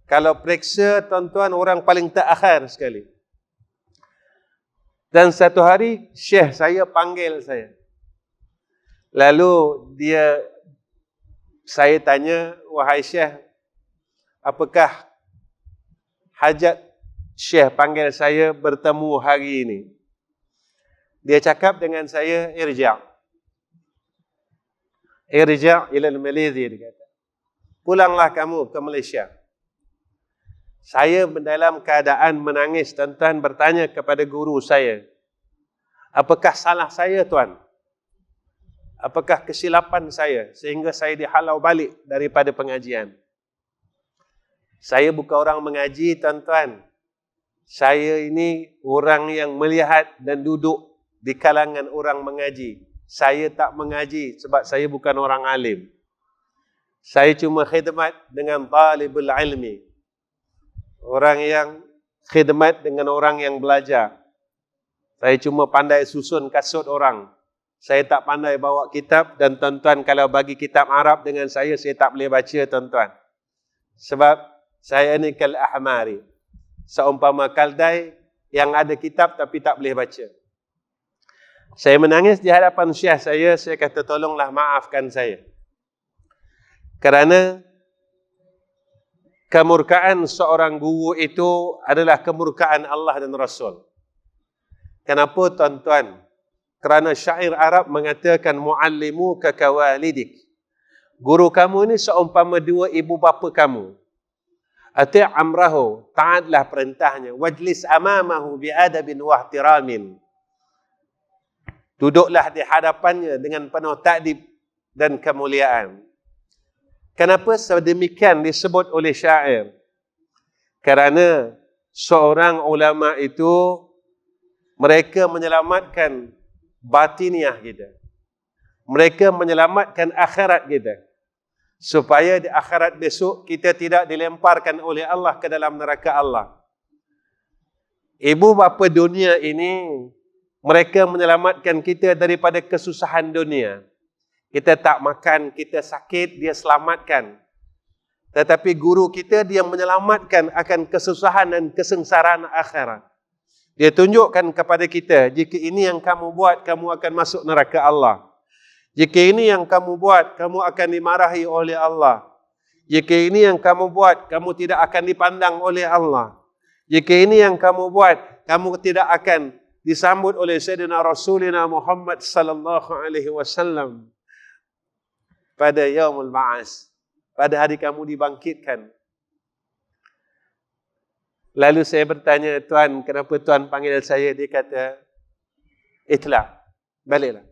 Kalau periksa, tuan-tuan, orang paling terakhir sekali. Dan satu hari, syekh saya panggil saya. Lalu saya tanya, wahai syekh, apakah hajat syekh panggil saya bertemu hari ini? Dia cakap dengan saya, irja' ila Malaysia, dia kata. Pulanglah kamu ke Malaysia. Saya dalam keadaan menangis, tuan-tuan, bertanya kepada guru saya, apakah salah saya, tuan? Apakah kesilapan saya sehingga saya dihalau balik daripada pengajian? Saya bukan orang mengaji, tuan-tuan. Saya ini orang yang melihat dan duduk di kalangan orang mengaji. Saya tak mengaji sebab saya bukan orang alim. Saya cuma khidmat dengan talibul ilmi. Orang yang khidmat dengan orang yang belajar. Saya cuma pandai susun kasut orang. Saya tak pandai bawa kitab, dan tuan-tuan kalau bagi kitab Arab dengan saya tak boleh baca, tuan-tuan. Sebab saya ni kal ahmari. Seumpama kaldai yang ada kitab tapi tak boleh baca. Saya menangis di hadapan syekh saya kata tolonglah maafkan saya. Kerana kemurkaan seorang guru itu adalah kemurkaan Allah dan Rasul. Kenapa, tuan-tuan? Kerana syair Arab mengatakan muallimu kakawalidik. Guru kamu ini seumpama dua ibu bapa kamu. Ati' amrahu, taatlah perintahnya. Wajlis amamahu bi'adabin wahtiramin. Duduklah di hadapannya dengan penuh ta'dib dan kemuliaan. Kenapa sedemikian disebut oleh syair? Kerana seorang ulama itu mereka menyelamatkan batiniah kita. Mereka menyelamatkan akhirat kita. Supaya di akhirat besok kita tidak dilemparkan oleh Allah ke dalam neraka Allah. Ibu bapa dunia ini, mereka menyelamatkan kita daripada kesusahan dunia. Kita tak makan, kita sakit, dia selamatkan. Tetapi guru kita, dia menyelamatkan akan kesusahan dan kesengsaraan akhirat. Dia tunjukkan kepada kita, jika ini yang kamu buat, kamu akan masuk neraka Allah. Jika ini yang kamu buat, kamu akan dimarahi oleh Allah. Jika ini yang kamu buat, kamu tidak akan dipandang oleh Allah. Jika ini yang kamu buat, kamu tidak akan disambut oleh Sayyidina Rasulina Muhammad sallallahu alaihi wasallam. pada yaumul ba'as, pada hari kamu dibangkitkan. Lalu saya bertanya, Tuan, kenapa Tuan panggil saya? Dia kata, itla', baliklah.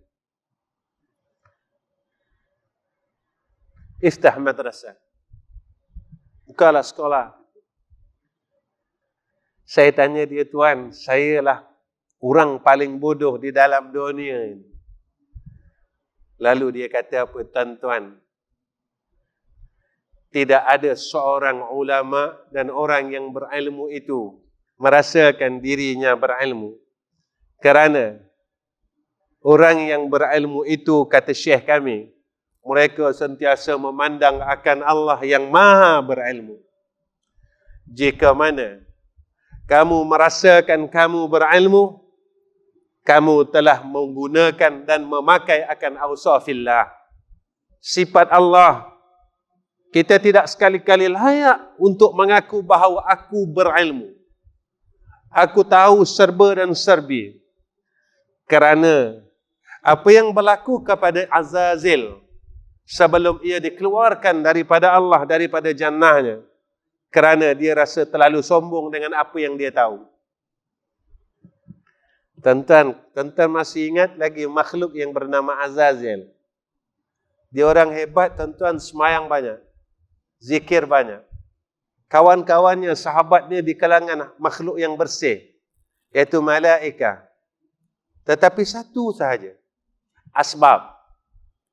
Iftah madrasah. Bukalah sekolah. Saya tanya dia, Tuan, saya lah orang paling bodoh di dalam dunia ini. Lalu dia kata apa, tuan-tuan? Tidak ada seorang ulama dan orang yang berilmu itu merasakan dirinya berilmu. Kerana orang yang berilmu itu, kata Syekh kami, mereka sentiasa memandang akan Allah yang maha berilmu. Jika mana kamu merasakan kamu berilmu, kamu telah menggunakan dan memakai akan awsafillah, sifat Allah. Kita tidak sekali-kali layak untuk mengaku bahawa aku berilmu. Aku tahu serba dan serbi. Kerana apa yang berlaku kepada Azazil sebelum ia dikeluarkan daripada Allah, daripada jannahnya, kerana dia rasa terlalu sombong dengan apa yang dia tahu. Tuan-tuan masih ingat lagi makhluk yang bernama Azazil? Dia orang hebat, tuan-tuan, semayang banyak, zikir banyak. Kawan-kawannya, sahabatnya di kalangan makhluk yang bersih, iaitu malaikat. Tetapi satu sahaja asbab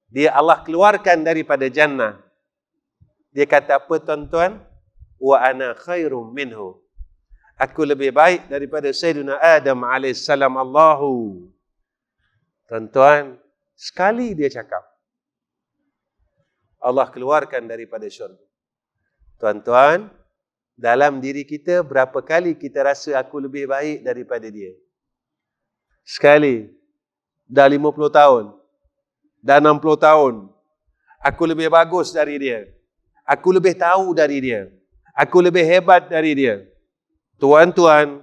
dia Allah keluarkan daripada jannah. Dia kata apa, tuan-tuan? Wa ana khairum minhu. Aku lebih baik daripada Sayyidina Adam alaihissalam. Allahu. Tuan-tuan, sekali dia cakap, Allah keluarkan daripada syurga. Tuan-tuan, dalam diri kita berapa kali kita rasa aku lebih baik daripada dia? Sekali. Dah 50 tahun. Dah 60 tahun. Aku lebih bagus dari dia. Aku lebih tahu dari dia. Aku lebih hebat dari dia. Tuan-tuan,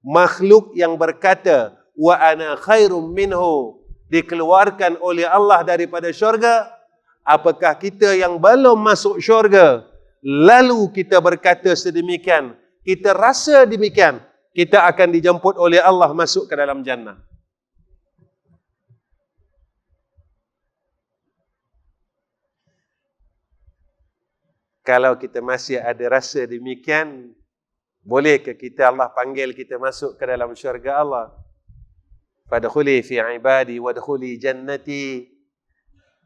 makhluk yang berkata wa ana khairum minhu dikeluarkan oleh Allah daripada syurga, apakah kita yang belum masuk syurga lalu kita berkata sedemikian, kita rasa demikian, kita akan dijemput oleh Allah masuk ke dalam jannah? Kalau kita masih ada rasa demikian, bolehkah kita, Allah panggil kita masuk ke dalam syurga Allah? Fadkhuli fi ibadi wadkhuli jannati.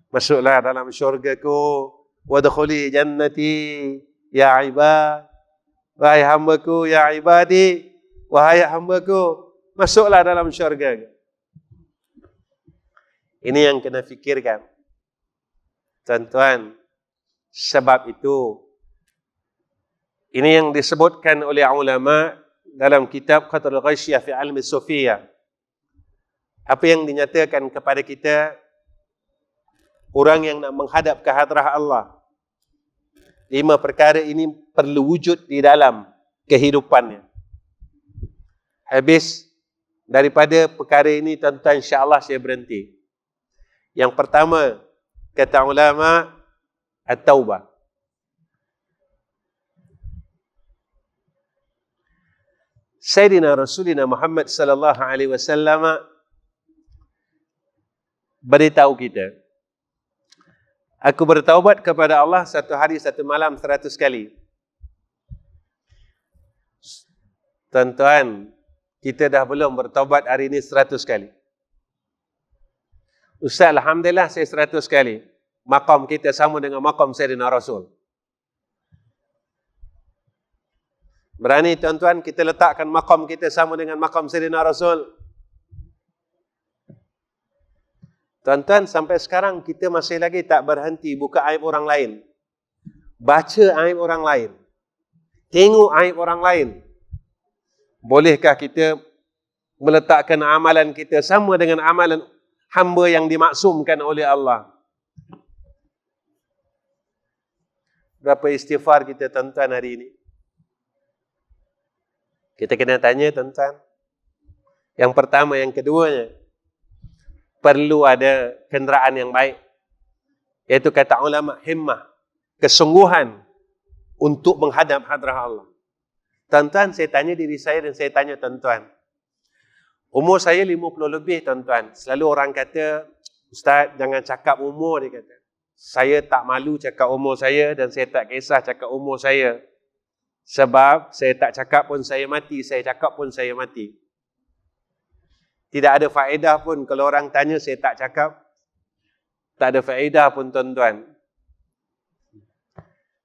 Masuklah dalam syurgaku. Wadkhuli jannati ya ibad. Wahai hambaku, ya ibadi, wahai hambaku, masuklah dalam syurga. Ini yang kena fikirkan. Tuan-tuan, sebab itu, ini yang disebutkan oleh ulama dalam kitab Qatrul Ghasyiyah fi Ilmi Sufiyah. Apa yang dinyatakan kepada kita, orang yang nak menghadap ke hadrah Allah, 5 perkara ini perlu wujud di dalam kehidupannya. Habis daripada perkara ini, tuan-tuan, insya-Allah saya berhenti. Yang pertama, kata ulama, at-taubah. Sayyidina Rasulina Muhammad sallallahu alaihi wasallam beritahu kita, aku bertaubat kepada Allah satu hari satu malam 100 kali. Tuan-tuan, kita dah belum bertaubat hari ini 100 kali. Ustaz, alhamdulillah saya 100 kali. Maqam kita sama dengan maqam Sayyidina Rasul. Berani tuan-tuan kita letakkan maqam kita sama dengan maqam Sayyidina Rasul? Tuan-tuan, sampai sekarang kita masih lagi tak berhenti buka aib orang lain. Baca aib orang lain. Tengok aib orang lain. Bolehkah kita meletakkan amalan kita sama dengan amalan hamba yang dimaksumkan oleh Allah? Berapa istighfar kita, tuan-tuan, hari ini? Kita kena tanya, tuan-tuan. Yang pertama, yang keduanya, perlu ada kenderaan yang baik. Iaitu kata ulama, himmah, kesungguhan untuk menghadap hadrah Allah. Tuan-tuan, saya tanya diri saya dan saya tanya tuan-tuan. Umur saya 50 lebih, tuan-tuan. Selalu orang kata, Ustaz, jangan cakap umur, dia kata. Saya tak malu cakap umur saya dan saya tak kisah cakap umur saya. Sebab saya tak cakap pun saya mati, saya cakap pun saya mati. Tidak ada faedah pun kalau orang tanya saya tak cakap. Tak ada faedah pun, tuan-tuan.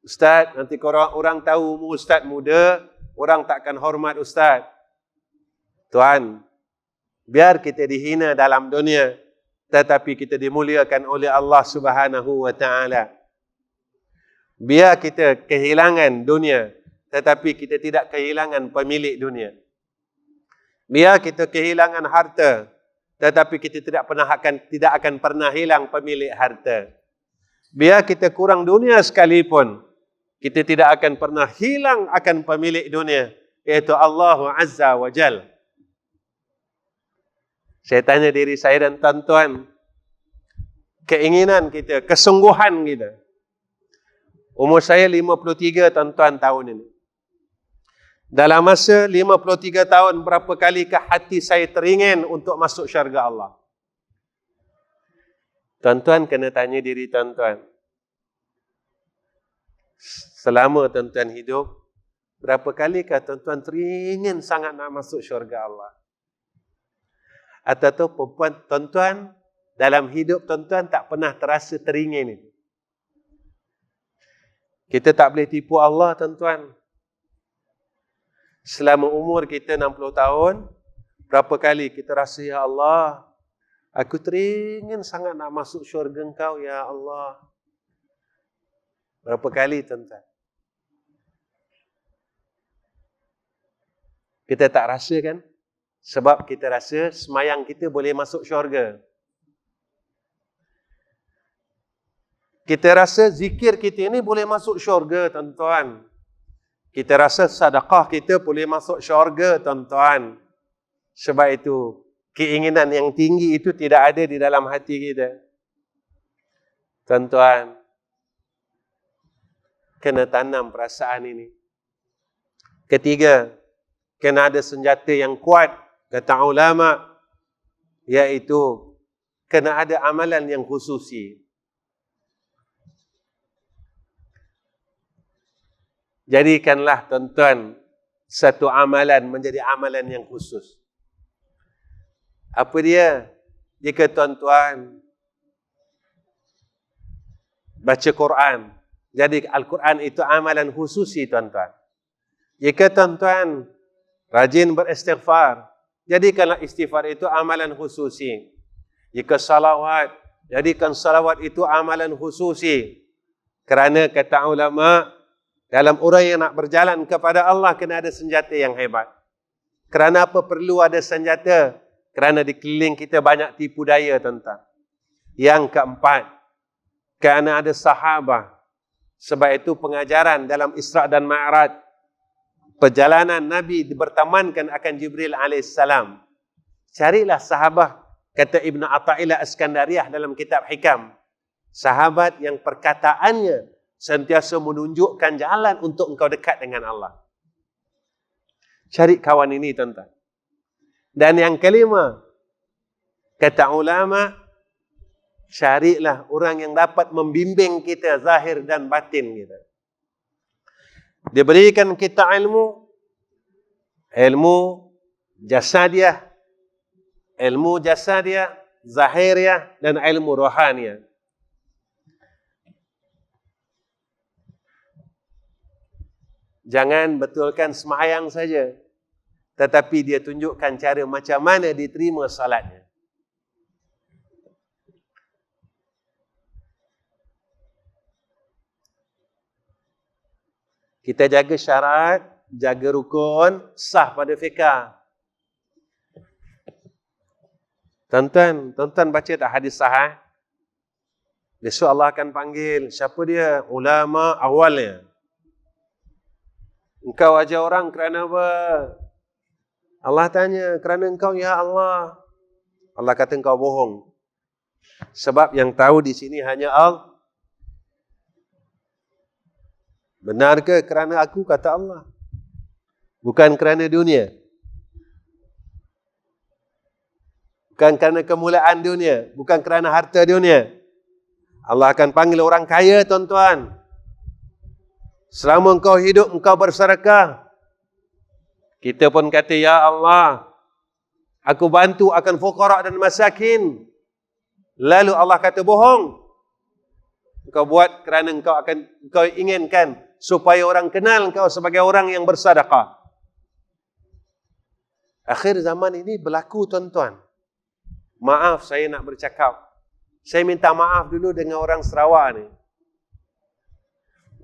Ustaz, nanti kalau orang tahu umur Ustaz muda, orang takkan hormat Ustaz. Tuan, biar kita dihina dalam dunia, tetapi kita dimuliakan oleh Allah Subhanahu wa taala. Biar kita kehilangan dunia, tetapi kita tidak kehilangan pemilik dunia. Biar kita kehilangan harta, tetapi kita tidak akan pernah hilang pemilik harta. Biar kita kurang dunia sekalipun, kita tidak akan pernah hilang akan pemilik dunia, iaitu Allah Azza wa Jal. Saya tanya diri saya dan tuan-tuan, keinginan kita, kesungguhan kita. Umur saya 53, tuan-tuan, tahun ini. Dalam masa 53 tahun, berapa kalikah hati saya teringin untuk masuk syurga Allah? Tuan-tuan kena tanya diri tuan-tuan. Selama tuan-tuan hidup, berapa kalikah tuan-tuan teringin sangat nak masuk syurga Allah? Atau tuan-tuan dalam hidup tuan-tuan tak pernah terasa teringin itu? Kita tak boleh tipu Allah, tuan-tuan. Selama umur kita 60 tahun, berapa kali kita rasa, ya Allah, aku teringin sangat nak masuk syurga Engkau, ya Allah. Berapa kali, tuan-tuan? Kita tak rasa kan? Sebab kita rasa semayang kita boleh masuk syurga. Kita rasa zikir kita ini boleh masuk syurga, tuan-tuan. Kita rasa sedekah kita boleh masuk syurga, tuan-tuan. Sebab itu, keinginan yang tinggi itu tidak ada di dalam hati kita. Tuan-tuan, kena tanam perasaan ini. Ketiga, kena ada senjata yang kuat, kata ulama, iaitu kena ada amalan yang khususi. Jadikanlah, tuan-tuan, satu amalan menjadi amalan yang khusus. Apa dia? Jika tuan-tuan baca Quran, jadi Al-Quran itu amalan khususi, tuan-tuan. Jika tuan-tuan rajin beristighfar, jadikanlah istighfar itu amalan khususi. Jika salawat, jadikan salawat itu amalan khususi. Kerana kata ulama, dalam orang yang nak berjalan kepada Allah, kena ada senjata yang hebat. Kerana apa perlu ada senjata? Kerana di keliling kita banyak tipu daya, tuan-tuan. Yang keempat, kerana ada sahabah. Sebab itu pengajaran dalam Isra' dan Ma'raj, perjalanan Nabi bertemankan akan Jibril AS. Carilah sahabah, kata Ibn Atta'illah Askandariyah dalam kitab Hikam. Sahabat yang perkataannya sentiasa menunjukkan jalan untuk engkau dekat dengan Allah. Cari kawan ini, tuan-tuan. Dan yang kelima, kata ulama, carilah orang yang dapat membimbing kita zahir dan batin kita. Diberikan kita ilmu jasadiah, zahiriah, dan ilmu rohaniah. Jangan betulkan semayang saja, tetapi dia tunjukkan cara macam mana diterima salatnya. Kita jaga syarat, jaga rukun, sah pada fiqah. Tuan-tuan baca tak hadis sahih? Besok Allah akan panggil. Siapa dia? Ulama awalnya. Engkau ajar orang kerana apa? Allah tanya, kerana engkau, ya Allah. Allah kata engkau bohong. Sebab yang tahu di sini hanya Allah. Benar ke kerana aku, kata Allah? Bukan kerana dunia. Bukan kerana kemuliaan dunia. Bukan kerana harta dunia. Allah akan panggil orang kaya, tuan-tuan. Selama engkau hidup, engkau bersedekah. Kita pun kata, ya Allah, aku bantu akan fuqara dan masakin. Lalu Allah kata, bohong. Engkau buat kerana engkau inginkan supaya orang kenal engkau sebagai orang yang bersedekah. Akhir zaman ini berlaku, tuan-tuan. Maaf saya nak bercakap. Saya minta maaf dulu dengan orang Sarawak ni.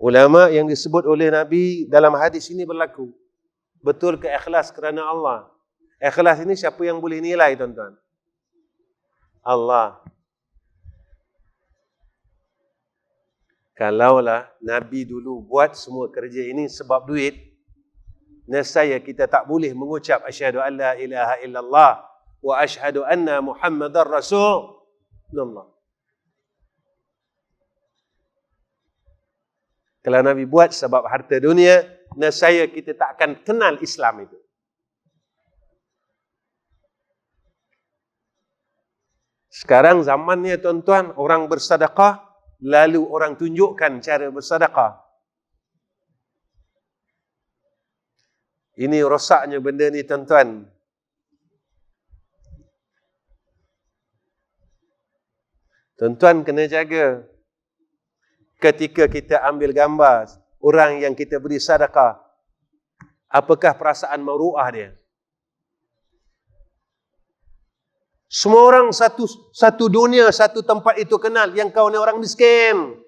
Ulama yang disebut oleh Nabi dalam hadis ini berlaku. Betul ke ikhlas kerana Allah? Ikhlas ini siapa yang boleh nilai, tuan-tuan? Allah. Kalaulah Nabi dulu buat semua kerja ini sebab duit, nescaya kita tak boleh mengucap asyhadu an la ilaha illallah wa asyhadu anna Muhammadar Rasulullah. Kalau Nabi buat sebab harta dunia, nescaya kita tak akan kenal Islam itu. Sekarang zamannya, tuan-tuan, orang bersedekah, lalu orang tunjukkan cara bersedekah. Ini rosaknya benda ni, tuan-tuan. Tuan-tuan kena jaga. Ketika kita ambil gambar orang yang kita beri sedekah, apakah perasaan maruah dia? Semua orang satu dunia, satu tempat itu kenal yang kau ni orang miskin.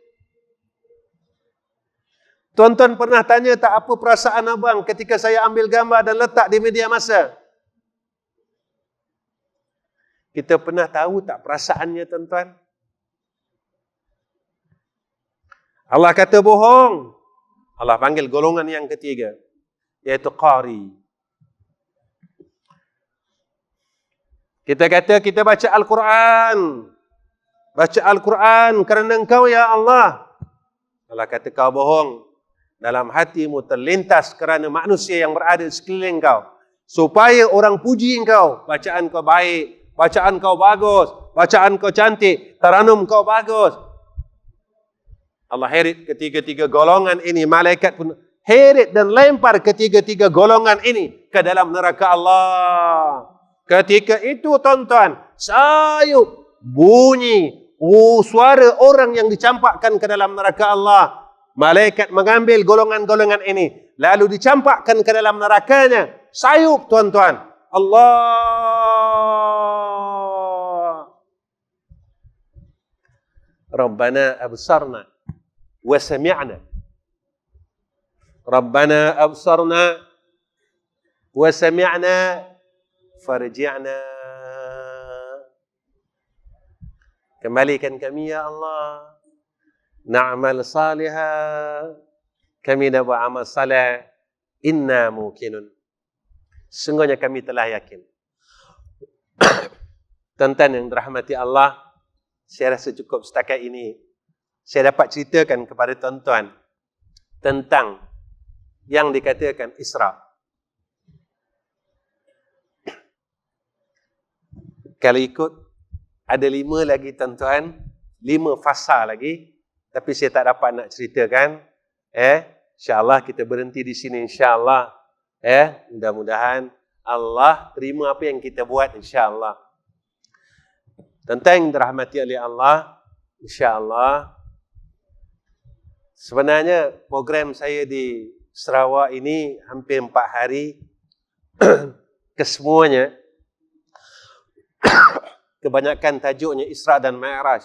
Tuan-tuan pernah tanya tak apa perasaan abang ketika saya ambil gambar dan letak di media massa? Kita pernah tahu tak perasaannya, tuan-tuan? Allah kata bohong. Allah panggil golongan yang ketiga, iaitu qari. Kita kata kita baca Al-Quran. Baca Al-Quran kerana engkau, ya Allah. Allah kata kau bohong. Dalam hatimu terlintas kerana manusia yang berada di sekeliling kau. Supaya orang puji engkau. Bacaan kau baik. Bacaan kau bagus. Bacaan kau cantik. Taranum kau bagus. Allah heret ketiga-tiga golongan ini. Malaikat pun heret dan lempar ketiga-tiga golongan ini ke dalam neraka Allah. Ketika itu, tuan-tuan, sayup bunyi suara orang yang dicampakkan ke dalam neraka Allah. Malaikat mengambil golongan-golongan ini, lalu dicampakkan ke dalam nerakanya. Sayup, tuan-tuan. Allah. Rabbana absarna wa sami'na. Rabbana absarna wa sami'na farji'na. Kembalikan kami, ya Allah. Na'mal salihah. Kami nak buat amal salih. Inna mukinun. Sungguhnya kami telah yakin. Tuan-tuan yang dirahmati Allah, saya rasa cukup setakat ini. Saya dapat ceritakan kepada tuan-tuan tentang yang dikatakan Isra. Kalau ikut, ada 5 lagi, tuan-tuan. 5 fasa lagi. Tapi saya tak dapat nak ceritakan. InsyaAllah kita berhenti di sini, insyaAllah. Mudah-mudahan Allah terima apa yang kita buat, insyaAllah. Tuan-tuan yang dirahmati oleh Allah, insyaAllah. Sebenarnya program saya di Sarawak ini hampir 4 hari. Kesemuanya kebanyakan tajuknya Isra dan Mi'raj.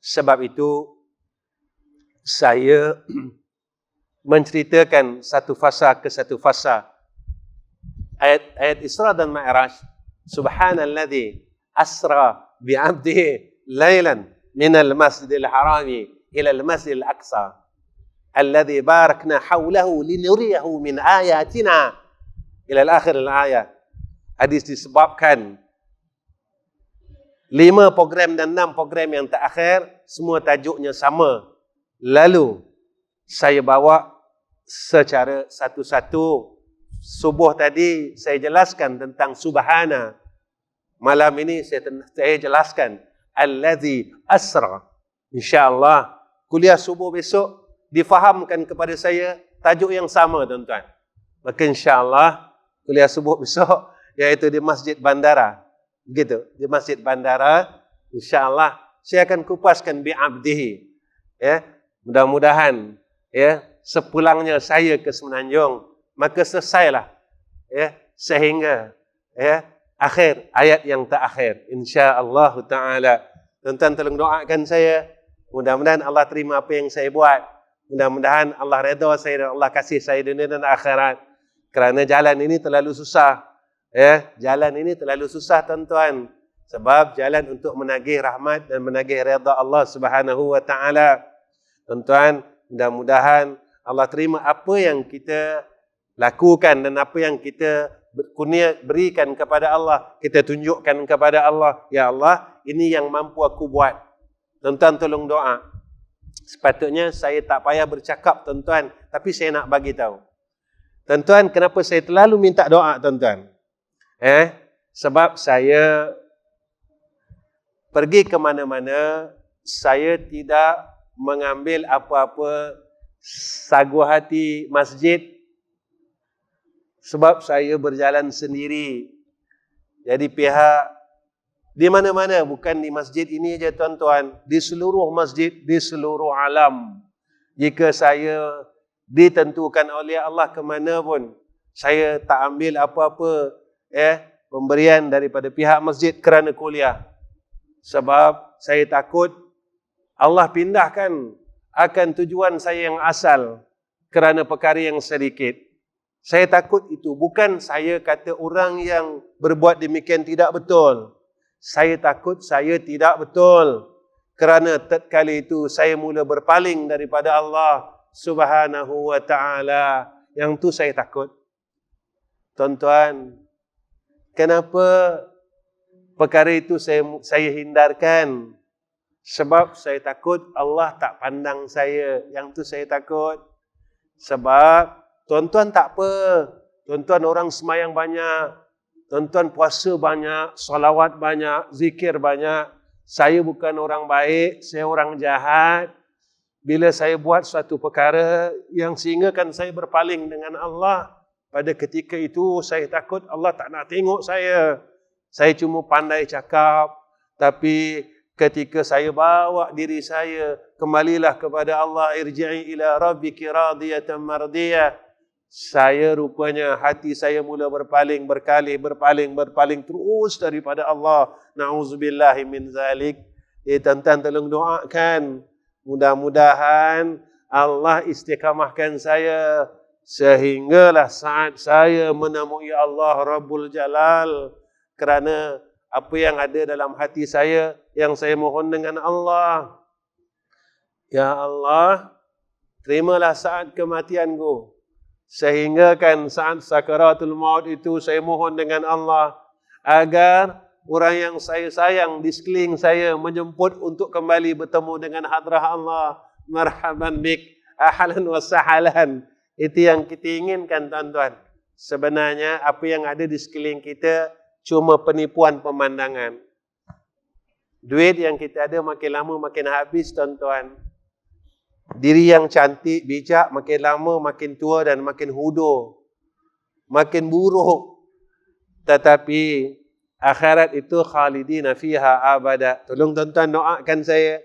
Sebab itu saya menceritakan satu fasa ke satu fasa. Ayat Isra dan Mi'raj. Subhanalladzi asra bi'abdihi laylan minal masjidil harami ila al-masjidil aqsa alladzi barakna hawlahu linuriyahu min ayatina ila al-akhir al-ayat. Hadis disebabkan 5 program dan 6 program yang terakhir, semua tajuknya sama. Lalu, saya bawa secara satu-satu. Subuh tadi saya jelaskan tentang subhana. Malam ini saya jelaskan allazi asra. InsyaAllah kuliah subuh besok difahamkan kepada saya tajuk yang sama, tuan-tuan. Maka insyaAllah kuliah subuh besok iaitu di Masjid Bandara. Begitu, di Masjid Bandara. InsyaAllah saya akan kupaskan bi'abdihi. Ya, mudah-mudahan ya, sepulangnya saya ke Semenanjung, maka selesailah ya, sehingga ya akhir ayat yang tak akhir, insya-Allah taala. Tuan-tuan tolong doakan saya, mudah-mudahan Allah terima apa yang saya buat, mudah-mudahan Allah redha saya dan Allah kasih saya dunia dan akhirat. Kerana jalan ini terlalu susah ya, jalan ini terlalu susah, tuan-tuan, sebab jalan untuk menagih rahmat dan menagih redha Allah Subhanahu wa taala. Tuan-tuan, mudah-mudahan Allah terima apa yang kita lakukan dan apa yang kita berikan kepada Allah, kita tunjukkan kepada Allah. Ya Allah, ini yang mampu aku buat. Tuan-tuan tolong doa. Sepatutnya saya tak payah bercakap, tuan-tuan, tapi saya nak bagi tahu. Tuan-tuan, kenapa saya terlalu minta doa, tuan-tuan? Sebab saya pergi ke mana-mana, saya tidak mengambil apa-apa sagu hati masjid, sebab saya berjalan sendiri. Jadi pihak di mana-mana, bukan di masjid ini aja, tuan-tuan, di seluruh masjid, di seluruh alam. Jika saya ditentukan oleh Allah ke mana pun, saya tak ambil apa-apa pemberian daripada pihak masjid kerana kuliah. Sebab saya takut Allah pindahkan akan tujuan saya yang asal kerana perkara yang sedikit. Saya takut itu. Bukan saya kata orang yang berbuat demikian tidak betul. Saya takut saya tidak betul. Kerana tatkala itu saya mula berpaling daripada Allah Subhanahu wa ta'ala. Yang tu saya takut. Tuan-tuan, kenapa perkara itu saya hindarkan? Sebab saya takut Allah tak pandang saya. Yang tu saya takut. Sebab tuan-tuan tak apa. Tuan-tuan orang semayang banyak. Tuan-tuan puasa banyak. Salawat banyak. Zikir banyak. Saya bukan orang baik. Saya orang jahat. Bila saya buat suatu perkara yang sehinggakan saya berpaling dengan Allah, pada ketika itu saya takut Allah tak nak tengok saya. Saya cuma pandai cakap. Tapi ketika saya bawa diri saya, kembalilah kepada Allah, irji'i ila rabbiki radiyatan mardiyah. Saya rupanya hati saya mula berpaling terus daripada Allah. Na'udzubillahi min zalik. Tuan-tuan tolong doakan. Mudah-mudahan Allah istiqamahkan saya sehinggalah saat saya menemui Allah Rabbul Jalal. Kerana apa yang ada dalam hati saya, yang saya mohon dengan Allah, ya Allah, terimalah saat kematianku. Sehingga kan saat sakaratul maut itu saya mohon dengan Allah agar orang yang saya sayang di sekeliling saya menjemput untuk kembali bertemu dengan hadrah Allah. Marhaban bik, ahlan wa sahlan. Itu yang kita inginkan, tuan-tuan. Sebenarnya apa yang ada di sekeliling kita cuma penipuan pemandangan. Duit yang kita ada makin lama makin habis, tuan-tuan. Diri yang cantik, bijak, makin lama makin tua dan makin hudur. Makin buruk. Tetapi akhirat itu khalidina fiha abada. Tolong tuan-tuan doakan saya.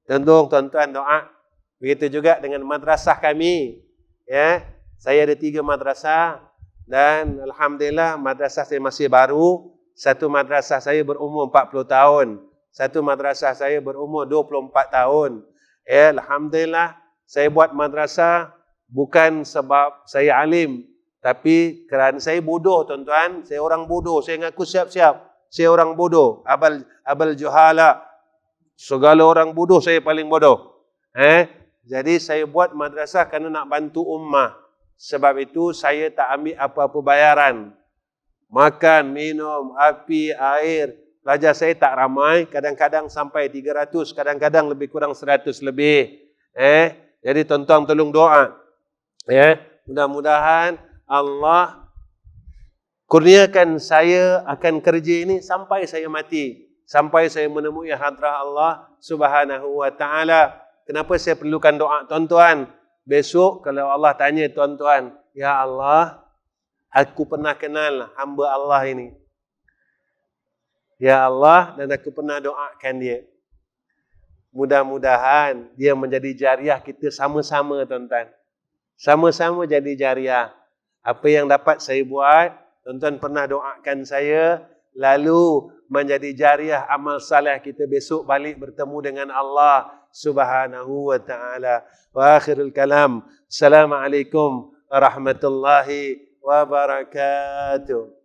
Tolong tuan-tuan doa. Begitu juga dengan madrasah kami. Ya, saya ada 3 madrasah. Dan alhamdulillah madrasah saya masih baru. Satu madrasah saya berumur 40 tahun. Satu madrasah saya berumur 24 tahun. Alhamdulillah saya buat madrasah bukan sebab saya alim, tapi kerana saya bodoh, tuan-tuan. Saya orang bodoh. Saya ngaku siap-siap. Saya orang bodoh. Abal juhala. Segala orang bodoh, saya paling bodoh. Jadi saya buat madrasah kerana nak bantu ummah. Sebab itu saya tak ambil apa-apa bayaran. Makan, minum, api, air. Pelajar saya tak ramai. Kadang-kadang sampai 300. Kadang-kadang lebih kurang 100 lebih. Jadi tuan-tuan tolong doa. Ya, mudah-mudahan Allah kurniakan saya akan kerja ini sampai saya mati, sampai saya menemui hadrah Allah Subhanahu wa taala. Kenapa saya perlukan doa tuan-tuan? Besok kalau Allah tanya tuan-tuan, ya Allah, aku pernah kenal hamba Allah ini. Ya Allah, dan aku pernah doakan dia. Mudah-mudahan dia menjadi jariah kita sama-sama tuan-tuan. Sama-sama jadi jariah. Apa yang dapat saya buat, tuan-tuan pernah doakan saya, lalu menjadi jariah amal saleh kita besok balik bertemu dengan Allah Subhanahu wa taala. Wa akhirul kalam. Assalamualaikum warahmatullahi wabarakatuh.